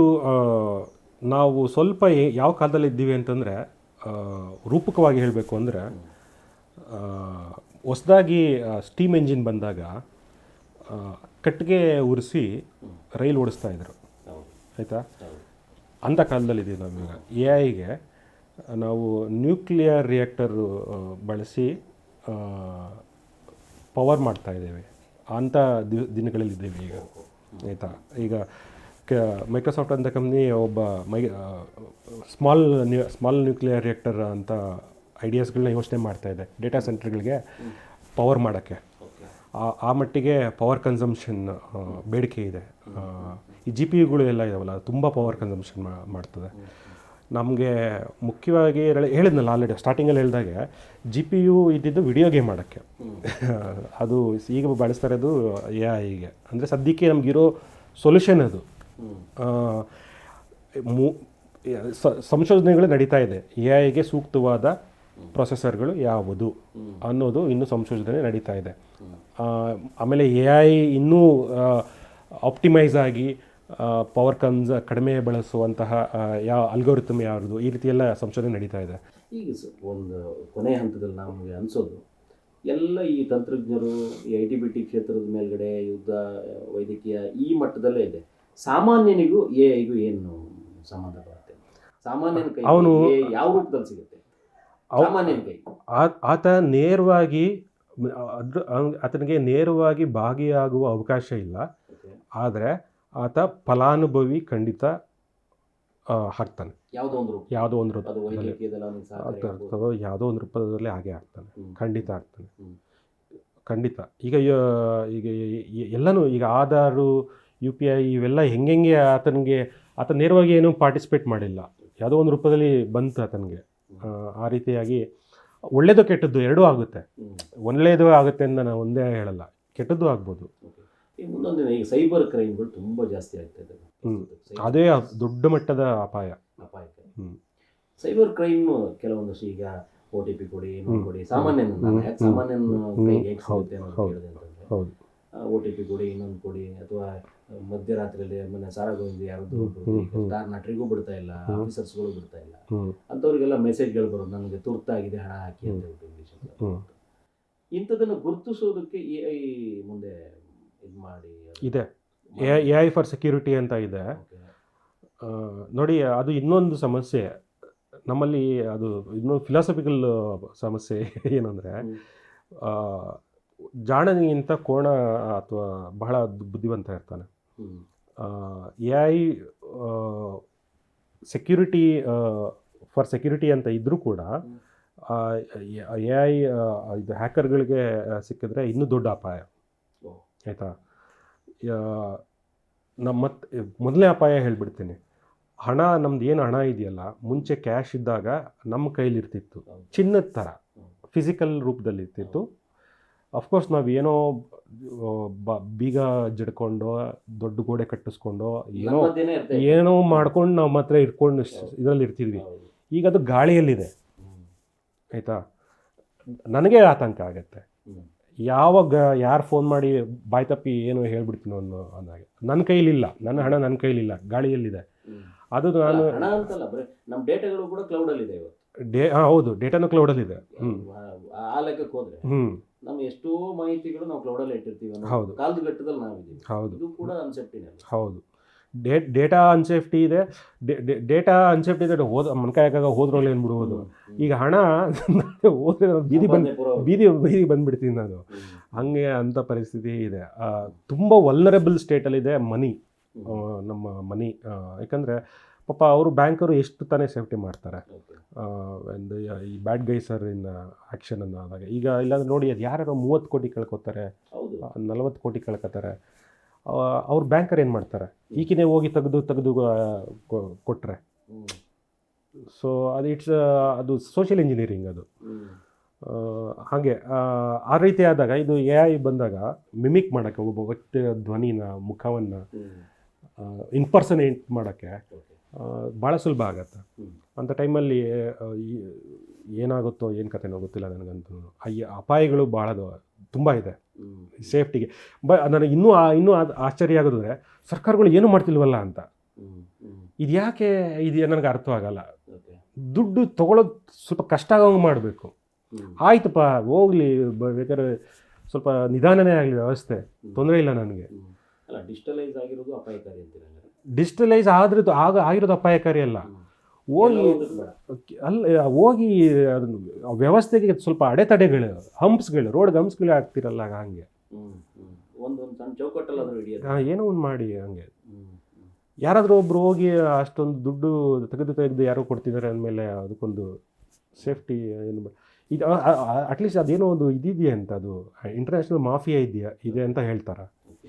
ನಾವು ಸ್ವಲ್ಪ ಯಾವ ಕಾಲದಲ್ಲಿ ಇದ್ದೀವಿ ಅಂತಂದರೆ, ರೂಪಕವಾಗಿ ಹೇಳಬೇಕು ಅಂದರೆ, ಹೊಸದಾಗಿ ಸ್ಟೀಮ್ ಎಂಜಿನ್ ಬಂದಾಗ ಕಟ್ಟಿಗೆ ಉರಿಸಿ ರೈಲು ಓಡಿಸ್ತಾ ಇದ್ರು, ಆಯಿತಾ? ಅಂಥ ಕಾಲದಲ್ಲಿದ್ದೀವಿ ನಾವೀಗ. AIಗೆ ನಾವು ನ್ಯೂಕ್ಲಿಯರ್ ರಿಯಾಕ್ಟರ್ ಬಳಸಿ ಪವರ್ ಮಾಡ್ತಾಯಿದ್ದೇವೆ. ಅಂಥ ದಿನಗಳಲ್ಲಿದ್ದೇವೆ ಈಗ, ಆಯಿತಾ? ಈಗ ಮೈಕ್ರೋಸಾಫ್ಟ್ ಅಂತ ಕಂಪ್ನಿ ಒಬ್ಬ ಸ್ಮಾಲ್ ನ್ಯೂಕ್ಲಿಯರ್ ರಿಯಾಕ್ಟರ್ ಅಂತ ಐಡಿಯಾಸ್ಗಳನ್ನ ಯೋಚನೆ ಮಾಡ್ತಾಯಿದೆ ಡೇಟಾ ಸೆಂಟರ್ಗಳಿಗೆ ಪವರ್ ಮಾಡೋಕ್ಕೆ. ಆ ಮಟ್ಟಿಗೆ ಪವರ್ ಕನ್ಸಂಪ್ಷನ್ ಬೇಡಿಕೆ ಇದೆ. ಈ ಜಿ ಪಿ ಯುಗಳು ಎಲ್ಲ ಇದಾವಲ್ಲ ತುಂಬ ಪವರ್ ಕನ್ಸಂಪ್ಷನ್ ಮಾಡ್ತದೆ. ನಮಗೆ ಮುಖ್ಯವಾಗಿ ಹೇಳಿದ್ನಲ್ಲ ಆಲ್ರೆಡಿ ಸ್ಟಾರ್ಟಿಂಗಲ್ಲಿ ಹೇಳಿದಾಗೆ ಜಿ ಪಿ ಯು ಇದ್ದಿದ್ದು ವಿಡಿಯೋ ಗೇಮ್ ಮಾಡೋಕ್ಕೆ. ಅದು ಈಗ ಬಳಸ್ತಾ ಇರೋದು ಎ ಐಗೆ. ಅಂದರೆ ಸದ್ಯಕ್ಕೆ ನಮಗಿರೋ ಸೊಲ್ಯೂಷನ್ ಅದು. ಸಂಶೋಧನೆಗಳು ನಡೀತಾ ಇದೆ. ಎ ಐಗೆ ಸೂಕ್ತವಾದ ಪ್ರೊಸೆಸರ್ಗಳು ಯಾವುದು ಅನ್ನೋದು ಇನ್ನೂ ಸಂಶೋಧನೆ ನಡೀತಾ ಇದೆ. ಆಮೇಲೆ ಎ ಐ ಇನ್ನೂ ಆಪ್ಟಿಮೈಸ್ ಆಗಿ ಪವರ್ ಕಡಿಮೆ ಬಳಸುವಂತಹ ಯಾವ ಅಲ್ಗೋರಿಥಮ್ ಯಾವುದು, ಈ ರೀತಿ ಎಲ್ಲ ಸಂಶೋಧನೆ ನಡೀತಾ ಇದೆ. ಈಗ ಒಂದು ಕೊನೆ ಹಂತದಲ್ಲಿ ನಮಗೆ ಅನಿಸೋದು ಎಲ್ಲ ಈ ತಂತ್ರಜ್ಞರು ಈ ಐ ಟಿ ಬಿ ಟಿ ಕ್ಷೇತ್ರದ ಮೇಲ್ಗಡೆ ಯುದ್ಧ ವೈದ್ಯಕೀಯ ಈ ಮಟ್ಟದಲ್ಲೇ ಇದೆ. ಸಾಮಾನ್ಯನಿಗೂ ಎ ಐಗೂ ಏನು ಸಂಬಂಧ ಬರುತ್ತೆ? ಸಾಮಾನ್ಯನ ಕೈ ಅವನು ಯಾವ ರೂಪದಲ್ಲಿ ಸಿಗುತ್ತೆ? ಸಾಮಾನ್ಯನ ಕೈ ಆತ ನೇರವಾಗಿ ಆತನಿಗೆ ನೇರವಾಗಿ ಭಾಗಿಯಾಗುವ ಅವಕಾಶ ಇಲ್ಲ. ಆದರೆ ಆತ ಫಲಾನುಭವಿ ಖಂಡಿತ ಆಗ್ತಾನೆ. ಯಾವುದೋ ಒಂದು ರೂಪದಲ್ಲಿ ಹಾಗೆ ಆಗ್ತಾನೆ, ಖಂಡಿತ ಆಗ್ತಾನೆ, ಖಂಡಿತ. ಈಗ ಎಲ್ಲನೂ ಈಗ ಆಧಾರು, ಯು ಪಿ ಐ ಇವೆಲ್ಲ ಹೆಂಗೆ ಆತ ನೇರವಾಗಿ ಏನೂ ಪಾರ್ಟಿಸಿಪೇಟ್ ಮಾಡಿಲ್ಲ, ಯಾವುದೋ ಒಂದು ರೂಪದಲ್ಲಿ ಬಂತು ಆತನಿಗೆ. ಆ ರೀತಿಯಾಗಿ ಒಳ್ಳೆಯದು ಕೆಟ್ಟದ್ದು ಎರಡೂ ಆಗುತ್ತೆ. ಒಳ್ಳೆಯದು ಆಗುತ್ತೆ ಅಂತ ನಾನು ಒಂದೇ ಹೇಳಲ್ಲ, ಕೆಟ್ಟದ್ದು ಆಗ್ಬೋದು. ಮುಂದೊಂದಿನ ಈಗ ಸೈಬರ್ ಕ್ರೈಮ್ಗಳು ತುಂಬ ಜಾಸ್ತಿ ಆಗ್ತಾ ಇದೆ. ಅದೇ ದೊಡ್ಡ ಮಟ್ಟದ ಅಪಾಯ. ಸೈಬರ್ ಕ್ರೈಮ್ ಕೆಲವೊಂದಷ್ಟು ಈಗ ಒ ಟಿ ಪಿ ಕೊಡಿ, ಇನ್ನೊಂದು ಕೊಡಿ, ಸಾಮಾನ್ಯನ ಕೈಗೆ ಹೇಗೆ ಸಿಗುತ್ತೆ ಅನ್ನೋದು ಕೇಳಿದೆ ಅಂತಂದರೆ ಒ ಟಿ ಪಿ ಕೊಡಿ, ಇನ್ನೊಂದು ಕೊಡಿ, ಅಥವಾ ಮಧ್ಯರಾತ್ರಿಯಲ್ಲಿ ಮೊನ್ನೆ ಸಾರಾಗೋವಿಂದ ಯಾರದ್ದು ಸ್ಟಾರ್ ನಟರಿಗೂ ಬಿಡ್ತಾ ಇಲ್ಲ, ಆಫೀಸರ್ಸ್ಗಳು ಬಿಡ್ತಾ ಇಲ್ಲ, ಅಂಥವ್ರಿಗೆಲ್ಲ ಮೆಸೇಜ್ಗಳು ಬರೋದು ನನಗೆ ತುರ್ತಾಗಿದೆ ಹಣ ಹಾಕಿ ಅಂತ ಹೇಳ್ಬಿಟ್ಟು ಇಂಗ್ಲೀಷಲ್ಲಿ. ಇಂಥದನ್ನು ಗುರುತಿಸೋದಕ್ಕೆ ಎ ಐ ಮುಂದೆ ಇದು ಮಾಡಿ ಇದೆ. ಎ ಐ ಫಾರ್ ಸೆಕ್ಯೂರಿಟಿ ಅಂತ ಇದೆ ನೋಡಿ. ಅದು ಇನ್ನೊಂದು ಸಮಸ್ಯೆ ನಮ್ಮಲ್ಲಿ, ಅದು ಇನ್ನೊಂದು ಫಿಲಾಸಫಿಕಲ್ ಸಮಸ್ಯೆ ಏನಂದರೆ, ಜಾಣನಿಗಿಂತ ಕೋಣ ಅಥವಾ ಬಹಳ ಬುದ್ಧಿವಂತ ಇರ್ತಾನೆ. A I security for security ಅಂತ ಇದ್ದರೂ ಕೂಡ ಎ ಐ ಇದು ಹ್ಯಾಕರ್ಗಳಿಗೆ ಸಿಕ್ಕಿದ್ರೆ ಇನ್ನೂ ದೊಡ್ಡ ಅಪಾಯ, ಆಯಿತಾ? ಮತ್ತೆ ಮೊದಲನೇ ಅಪಾಯ ಹೇಳಿಬಿಡ್ತೀನಿ. ಹಣ, ನಮ್ದು ಏನು ಹಣ ಇದೆಯಲ್ಲ, ಮುಂಚೆ ಕ್ಯಾಶ್ ಇದ್ದಾಗ ನಮ್ಮ ಕೈಲಿರ್ತಿತ್ತು, ಚಿನ್ನದ ಥರ ಫಿಸಿಕಲ್ ರೂಪದಲ್ಲಿ ಇರ್ತಿತ್ತು. ಅಫ್ಕೋರ್ಸ್ ನಾವು ಏನೋ ಬೀಗ ಜಡ್ಕೊಂಡು ದೊಡ್ಡ ಗೋಡೆ ಕಟ್ಟಿಸ್ಕೊಂಡು ಏನೋ ಮಾಡ್ಕೊಂಡು ನಮ್ಮ ಹತ್ರ ಇಟ್ಕೊಂಡು ಇದರಲ್ಲಿ ಇರ್ತಿದ್ವಿ. ಈಗ ಅದು ಗಾಳಿಯಲ್ಲಿದೆ, ಆಯಿತಾ? ನನಗೆ ಆತಂಕ ಆಗುತ್ತೆ ಯಾವಾಗ ಯಾರು ಫೋನ್ ಮಾಡಿ ಬಾಯ್ ತಪ್ಪಿ ಏನು ಹೇಳ್ಬಿಡ್ತೀನೋ ಅನ್ನೋ ಅಂದಾಗೆ. ನನ್ನ ಕೈಲಿಲ್ಲ, ನನ್ನ ಹಣ ನನ್ನ ಕೈಲಿಲ್ಲ, ಗಾಳಿಯಲ್ಲಿದೆ. ಅದು ನಾನು ನಮ್ಮ ಡೇಟಾಗಳು ಕೂಡ ಕ್ಲೌಡಲ್ಲಿದೆ ಇವತ್ತು. ಹೌದು, ಡೇಟಾನು ಕ್ಲೌಡಲ್ಲಿದೆ. ಆ ಲೆಕ್ಕಕ್ಕೆ ಹೋದ್ರೆ ನಮ್ಮ ಎಷ್ಟೋ ಮಾಹಿತಿಗಳು ನಾವು ಕ್ಲೌಡಲ್ಲಿ ಇಟ್ಟಿರ್ತೀವಿ. ಹೌದು, ಕಾಲದ ಘಟ್ಟದಲ್ಲಿ ನಾವಿದ್ದೀವಿ. ಹೌದು, ಇದು ಕೂಡ ಅನ್ಸೆಪ್ಟಿನೇ. ಹೌದು, ಡೇಟಾ ಅನ್ಸೇಫ್ಟಿ ಇದೆ. ಡೇಟಾ ಅನ್ಸೇಫ್ಟಿ ಇದೆ, ಮನ್ಕಾಯಕಾಗ ಹೋದ್ರಲ್ಲಿ ಏನ್ಬಿಡ್ಬೋದು. ಈಗ ಹಣ ಹೋದ್ರೆ ಬೀದಿ ಬಂದ್ಬಿಡ್ತೀನಿ ನಾನು, ಹಂಗೆ ಅಂಥ ಪರಿಸ್ಥಿತಿ ಇದೆ. ತುಂಬ ವಲ್ನರಬಲ್ ಸ್ಟೇಟಲ್ಲಿದೆ ಮನಿ, ನಮ್ಮ ಮನಿ. ಯಾಕಂದರೆ ಪಾಪ ಅವರು ಬ್ಯಾಂಕರು ಎಷ್ಟು ತಾನೇ ಸೇಫ್ಟಿ ಮಾಡ್ತಾರೆ ಒಂದು ಈ ಬ್ಯಾಡ್ ಗೈಸರ್ ಇನ್ ಆ್ಯಕ್ಷನ್ ಆದಾಗ. ಈಗ ಇಲ್ಲಾಂದ್ರೆ ನೋಡಿ, ಅದು ಯಾರು 30 ಕೋಟಿ ಕಳ್ಕೊತಾರೆ, 40 ಕೋಟಿ ಕಳ್ಕೊತಾರೆ. ಅವ್ರು ಬ್ಯಾಂಕರ್ ಏನು ಮಾಡ್ತಾರೆ, ಈಗಿನೇ ಹೋಗಿ ತೆಗೆದು ಕೊಟ್ಟರೆ. ಸೊ ಅದು ಸೋಷಿಯಲ್ ಇಂಜಿನಿಯರಿಂಗ್ ಅದು. ಹಾಗೆ ಆ ರೀತಿ ಆದಾಗ ಇದು ಎ ಐ ಬಂದಾಗ ಮಿಮಿಕ್ ಮಾಡೋಕ್ಕೆ, ಒಬ್ಬ ವ್ಯಕ್ತಿಯ ಧ್ವನಿನ, ಮುಖವನ್ನು ಇನ್ಪರ್ಸನೇಟ್ ಮಾಡೋಕ್ಕೆ ಭಾಳ ಸುಲಭ ಆಗತ್ತೆ. ಅಂಥ ಟೈಮಲ್ಲಿ ಏನಾಗುತ್ತೋ ಏನು ಕಥೆನೋ ಗೊತ್ತಿಲ್ಲ ನನಗಂತೂ. ಅಪಾಯಗಳು ಭಾಳ ತುಂಬ ಇದೆ ಸೇಫ್ಟಿಗೆ. ನನಗೆ ಇನ್ನೂ ಆಶ್ಚರ್ಯ ಆಗೋದಂದರೆ ಸರ್ಕಾರಗಳು ಏನೂ ಮಾಡ್ತಿಲ್ವಲ್ಲ ಅಂತ. ಇದು ಯಾಕೆ ಇದು ನನಗೆ ಅರ್ಥವಾಗಲ್ಲ. ದುಡ್ಡು ತೊಗೊಳೋದು ಸ್ವಲ್ಪ ಕಷ್ಟ ಆಗೋಂಗೆ ಮಾಡಬೇಕು. ಆಯ್ತಪ್ಪ ಹೋಗಲಿ, ಬೇಕಾದ್ರೆ ಸ್ವಲ್ಪ ನಿಧಾನನೇ ಆಗಲಿ ವ್ಯವಸ್ಥೆ, ತೊಂದರೆ ಇಲ್ಲ ನನಗೆ. ಡಿಜಿಟಲೈಸ್ ಆಗಿರೋದು ಅಪಾಯಕಾರಿ ಅಂತೀರ? ಡಿಜಿಟಲೈಸ್ ಆಗಿರೋದು ಅಪಾಯಕಾರಿ ಅಲ್ಲ. ಹೋಗಿ ಅದನ್ನು ವ್ಯವಸ್ಥೆಗೆ ಸ್ವಲ್ಪ ಅಡೆತಡೆಗಳು, ಹಂಪ್ಸ್ಗಳು, ರೋಡ್ಗೆ ಹಂಪ್ಸ್ಗಳು ಆಗ್ತಿರಲ್ಲ, ಹಂಗೆ ಏನೋ ಒಂದು ಮಾಡಿ ಹಂಗೆ. ಯಾರಾದರೂ ಒಬ್ರು ಹೋಗಿ ಅಷ್ಟೊಂದು ದುಡ್ಡು ತೆಗೆದು ಯಾರೋ ಕೊಡ್ತಿದ್ದಾರೆ ಅಂದಮೇಲೆ ಅದಕ್ಕೊಂದು ಸೇಫ್ಟಿ ಏನು. ಇದು ಅಟ್ಲೀಸ್ಟ್ ಅದೇನೋ ಒಂದು ಇದಿದೆಯಾ ಅಂತ, ಅದು ಇಂಟರ್ನ್ಯಾಷನಲ್ ಮಾಫಿಯಾ ಇದೆ ಅಂತ ಹೇಳ್ತಾರೆ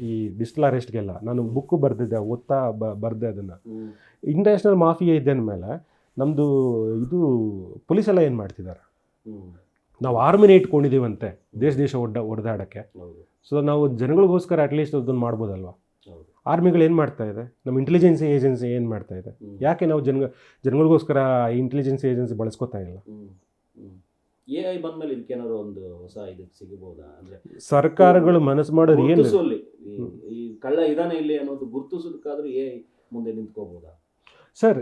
ಈ ಡಿಜಿಟಲ್ ಅರೆಸ್ಟ್ಗೆಲ್ಲ. ನಾನು ಬುಕ್ಕು ಬರೆದಿದ್ದೆ, ಓದ್ತಾ ಬರೆದೆ ಅದನ್ನು. ಇಂಟರ್ನ್ಯಾಷನಲ್ ಮಾಫಿಯಾ ಇದೆ ಅಂದಮೇಲೆ ನಮ್ಮದು ಇದು ಪೊಲೀಸೆಲ್ಲ ಏನು ಮಾಡ್ತಿದ್ದಾರೆ? ನಾವು ಆರ್ಮಿನೇ ಇಟ್ಕೊಂಡಿದ್ದೀವಂತೆ ದೇಶ ಹೊಡೆದಾಡೋಕ್ಕೆ. ಸೊ ನಾವು ಜನಗಳಿಗೋಸ್ಕರ ಅಟ್ಲೀಸ್ಟ್ ಅದನ್ನು ಮಾಡ್ಬೋದಲ್ವ? ಆರ್ಮಿಗಳು ಏನು ಮಾಡ್ತಾ ಇದೆ? ನಮ್ಮ ಇಂಟೆಲಿಜೆನ್ಸಿ ಏಜೆನ್ಸಿ ಏನು ಮಾಡ್ತಾ ಇದೆ? ಯಾಕೆ ನಾವು ಜನಗಳಿಗೋಸ್ಕರ ಇಂಟೆಲಿಜೆನ್ಸಿ ಏಜೆನ್ಸಿ ಬಳಸ್ಕೊತಾ ಇಲ್ಲ? AI ಬಂದ್ಮೇಲೆ ಇದಕ್ಕೇನಾದ್ರು ಒಂದು ಹೊಸ ಇದಕ್ಕೆ ಸಿಗಬಹುದಾ? ಅಂದ್ರೆ ಸರ್ಕಾರಗಳು ಮನಸ್ಸು ಮಾಡೋದು ಏನು, ಈ ಕಳ್ಳ ಇದಾನೆ ಇಲ್ಲಿ ಅನ್ನೋದು ಗುರುತಿಸೋದಕ್ಕಾದ್ರೂ AI ಮುಂದೆ ನಿಂತ್ಕೋಬಹುದಾ? ಸರ್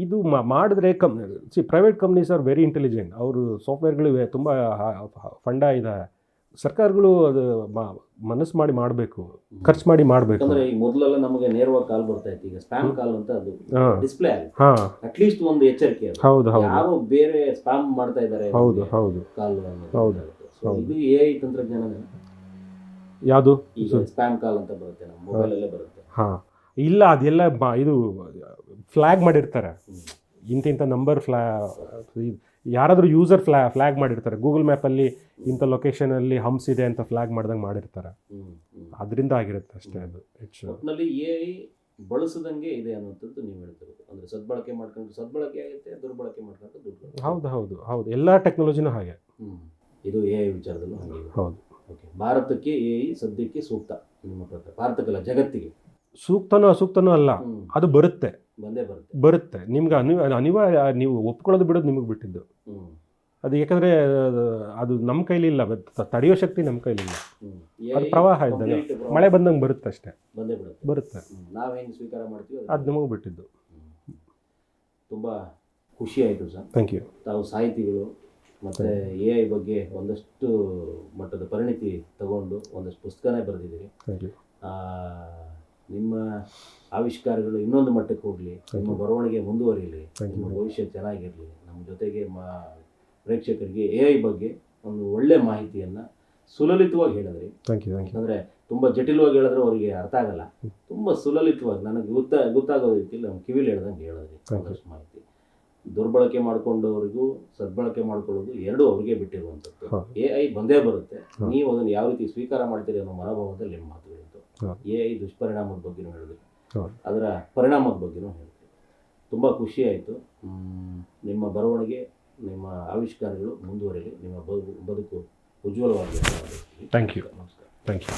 ಇದು ಮಾಡಿದ್ರೆ private companies are very intelligent. ಅವರು ಸಾಫ್ಟ್ವೇರ್ಗಳು ತುಂಬ ಫಂಡ ಇದೆ. ಸರ್ಕಾರಗಳು ಅದು ಮನಸ್ಸು ಮಾಡಿ ಮಾಡಬೇಕು, ಖರ್ಚು ಮಾಡಿ ಮಾಡಬೇಕು. ಅಂದ್ರೆ ಈಗ ಮೊದಲೆಲ್ಲ ನಮಗೆ ನೇರವಾಗಿ ಕಾಲ್ ಬರ್ತಾ ಇತ್ತು, ಈಗ ಸ್ಪ್ಯಾಮ್ ಕಾಲ್ ಅಂತ ಅದು ಡಿಸ್ಪ್ಲೇ ಆಗುತ್ತೆ. ಅಟ್ಲೀಸ್ಟ್ ಒಂದು ಎಚ್ಚರಿಕೆ, ಹೌದು ಯಾರೋ ಬೇರೆ ಸ್ಪ್ಯಾಮ್ ಮಾಡ್ತಾ ಇದ್ದಾರೆ ಹೌದು ಕಾಲ್. ಹೌದು. ಇದು AI ತಂತ್ರಜ್ಞಾನ. ಯಾವುದು ಈಗ ಸ್ಪ್ಯಾಮ್ ಕಾಲ್ ಅಂತ ಬರುತ್ತೆ, ನಮ್ಮ ಮೊಬೈಲ್ ಅಲ್ಲೇ ಬರುತ್ತೆ. ಇಲ್ಲ ಅದೆಲ್ಲ ಇದು ಫ್ಲ್ಯಾಗ್ ಮಾಡಿರ್ತಾರೆ, ಇಂಥ ನಂಬರ್ ಯಾರಾದರೂ ಯೂಸರ್ ಫ್ಲ್ಯಾಗ್ ಮಾಡಿರ್ತಾರೆ. ಗೂಗಲ್ ಮ್ಯಾಪಲ್ಲಿ ಇಂಥ ಲೊಕೇಶನಲ್ಲಿ ಹಂಪ್ಸ್ ಇದೆ ಅಂತ ಫ್ಲ್ಯಾಗ್ ಮಾಡ್ದಂಗೆ ಮಾಡಿರ್ತಾರೆ. ಅದರಿಂದ ಆಗಿರುತ್ತೆ ಅಷ್ಟೇ. ಅದು ಒಟ್ಟಿನಲ್ಲಿ AI ಬಳಸದಂಗೆ ಇದೆ ಅನ್ನೋಂಥದ್ದು ನೀವು ಹೇಳ್ತಿರೋದು. ಅಂದರೆ ಸದ್ಬಳಕೆ ಮಾಡ್ಕೊಂಡು ಸದ್ಬಳಕೆ ಆಗುತ್ತೆ, ದುರ್ಬಳಕೆ ಮಾಡ್ಕೊಂಡು ದುರ್ಬಳಕೆ. ಹೌದು ಎಲ್ಲ ಟೆಕ್ನಾಲಜಿನೂ ಹಾಗೆ. ಇದು AI ವಿಚಾರದಲ್ಲೂ ಹಾಗೆ. ಹೌದು. ಓಕೆ, ಭಾರತಕ್ಕೆ AI ಸದ್ಯಕ್ಕೆ ಸೂಕ್ತ ನಿಮ್ಮ ಪ್ರಕಾರ? ಭಾರತಕ್ಕಲ್ಲ, ಜಗತ್ತಿಗೆ ಸೂಕ್ತನೋ ಅಸೂಕ್ತನೋ ಅಲ್ಲ, ಅದು ಬರುತ್ತೆ. ನಿಮ್ಗೆ ಅನಿವಾರ್ಯ. ನೀವು ಒಪ್ಕೊಳ್ಳೋದು ಬಿಡೋದು ನಿಮಗೆ ಬಿಟ್ಟಿದ್ದು. ಅದು ಯಾಕಂದರೆ ಅದು ನಮ್ಮ ಕೈಲಿ ಇಲ್ಲ, ತಡೆಯೋ ಶಕ್ತಿ ನಮ್ಮ ಕೈಲಿಲ್ಲ. ಅದು ಪ್ರವಾಹ ಇದ್ದಾಗ ಮಳೆ ಬಂದಂಗೆ ಬರುತ್ತೆ ಅಷ್ಟೇ, ಬರುತ್ತೆ. ನಾವು ಹೆಂಗೆ ಸ್ವೀಕಾರ ಮಾಡ್ತೀವಿ ಅದು ನಮಗೆ ಬಿಟ್ಟಿದ್ದು. ತುಂಬ ಖುಷಿ ಆಯಿತು ಸರ್. Thank you. ತಾವು ಸಾಹಿತಿಗಳು ಮತ್ತು AI ಬಗ್ಗೆ ಒಂದಷ್ಟು ಮಟ್ಟದ ಪರಿಣಿತಿ ತಗೊಂಡು ಒಂದಷ್ಟು ಪುಸ್ತಕನೇ ಬರೆದಿದ್ದೀರಿ. Thank you. ನಿಮ್ಮ ಆವಿಷ್ಕಾರಗಳು ಇನ್ನೊಂದು ಮಟ್ಟಕ್ಕೆ ಹೋಗಲಿ, ನಿಮ್ಮ ಬರವಣಿಗೆ ಮುಂದುವರಿಯಲಿ, ನಿಮ್ಮ ಭವಿಷ್ಯ ಚೆನ್ನಾಗಿರಲಿ. ನಮ್ಮ ಜೊತೆಗೆ ಪ್ರೇಕ್ಷಕರಿಗೆ AI ಬಗ್ಗೆ ಒಂದು ಒಳ್ಳೆ ಮಾಹಿತಿಯನ್ನು ಸುಲಲಿತವಾಗಿ ಹೇಳಿದ್ರಿ. ಅಂದರೆ ತುಂಬ ಜಟಿಲವಾಗಿ ಹೇಳಿದ್ರೆ ಅವರಿಗೆ ಅರ್ಥ ಆಗಲ್ಲ, ತುಂಬ ಸುಲಲಿತವಾಗಿ ನನಗೆ ಗೊತ್ತಾಗೋ ರೀತಿಯಲ್ಲಿ ನಮ್ಮ ಕಿವಿಲಿ ಹೇಳ್ದಂಗೆ ಹೇಳಿದ್ರಿ. ಒಂದಷ್ಟು ಮಾಹಿತಿ ದುರ್ಬಳಕೆ ಮಾಡ್ಕೊಂಡವರಿಗೂ ಸದ್ಬಳಕೆ ಮಾಡ್ಕೊಳ್ಳೋದು ಎರಡೂ ಅವ್ರಿಗೆ ಬಿಟ್ಟಿರುವಂಥದ್ದು. AI ಬಂದೇ ಬರುತ್ತೆ, ನೀವು ಅದನ್ನು ಯಾವ ರೀತಿ ಸ್ವೀಕಾರ ಮಾಡ್ತೀರಿ ಅನ್ನೋ ಮನೋಭಾವದಲ್ಲಿ ನಿಮ್ಮ ಮಾತುಗಳಿತ್ತು. AI ದುಷ್ಪರಿಣಾಮದ ಬಗ್ಗೆನೂ ಹೇಳಿದ್ರಿ, ಅದರ ಪರಿಣಾಮದ ಬಗ್ಗೆನೂ ಹೇಳಿದ್ರಿ. ತುಂಬ ಖುಷಿ ಆಯಿತು. ನಿಮ್ಮ ಬರವಣಿಗೆ, ನಿಮ್ಮ ಆವಿಷ್ಕಾರಗಳು ಮುಂದುವರಿಲಿ, ನಿಮ್ಮ ಬದುಕು ಉಜ್ವಲವಾಗಿ. Thank you. ನಮಸ್ಕಾರ. Thank you.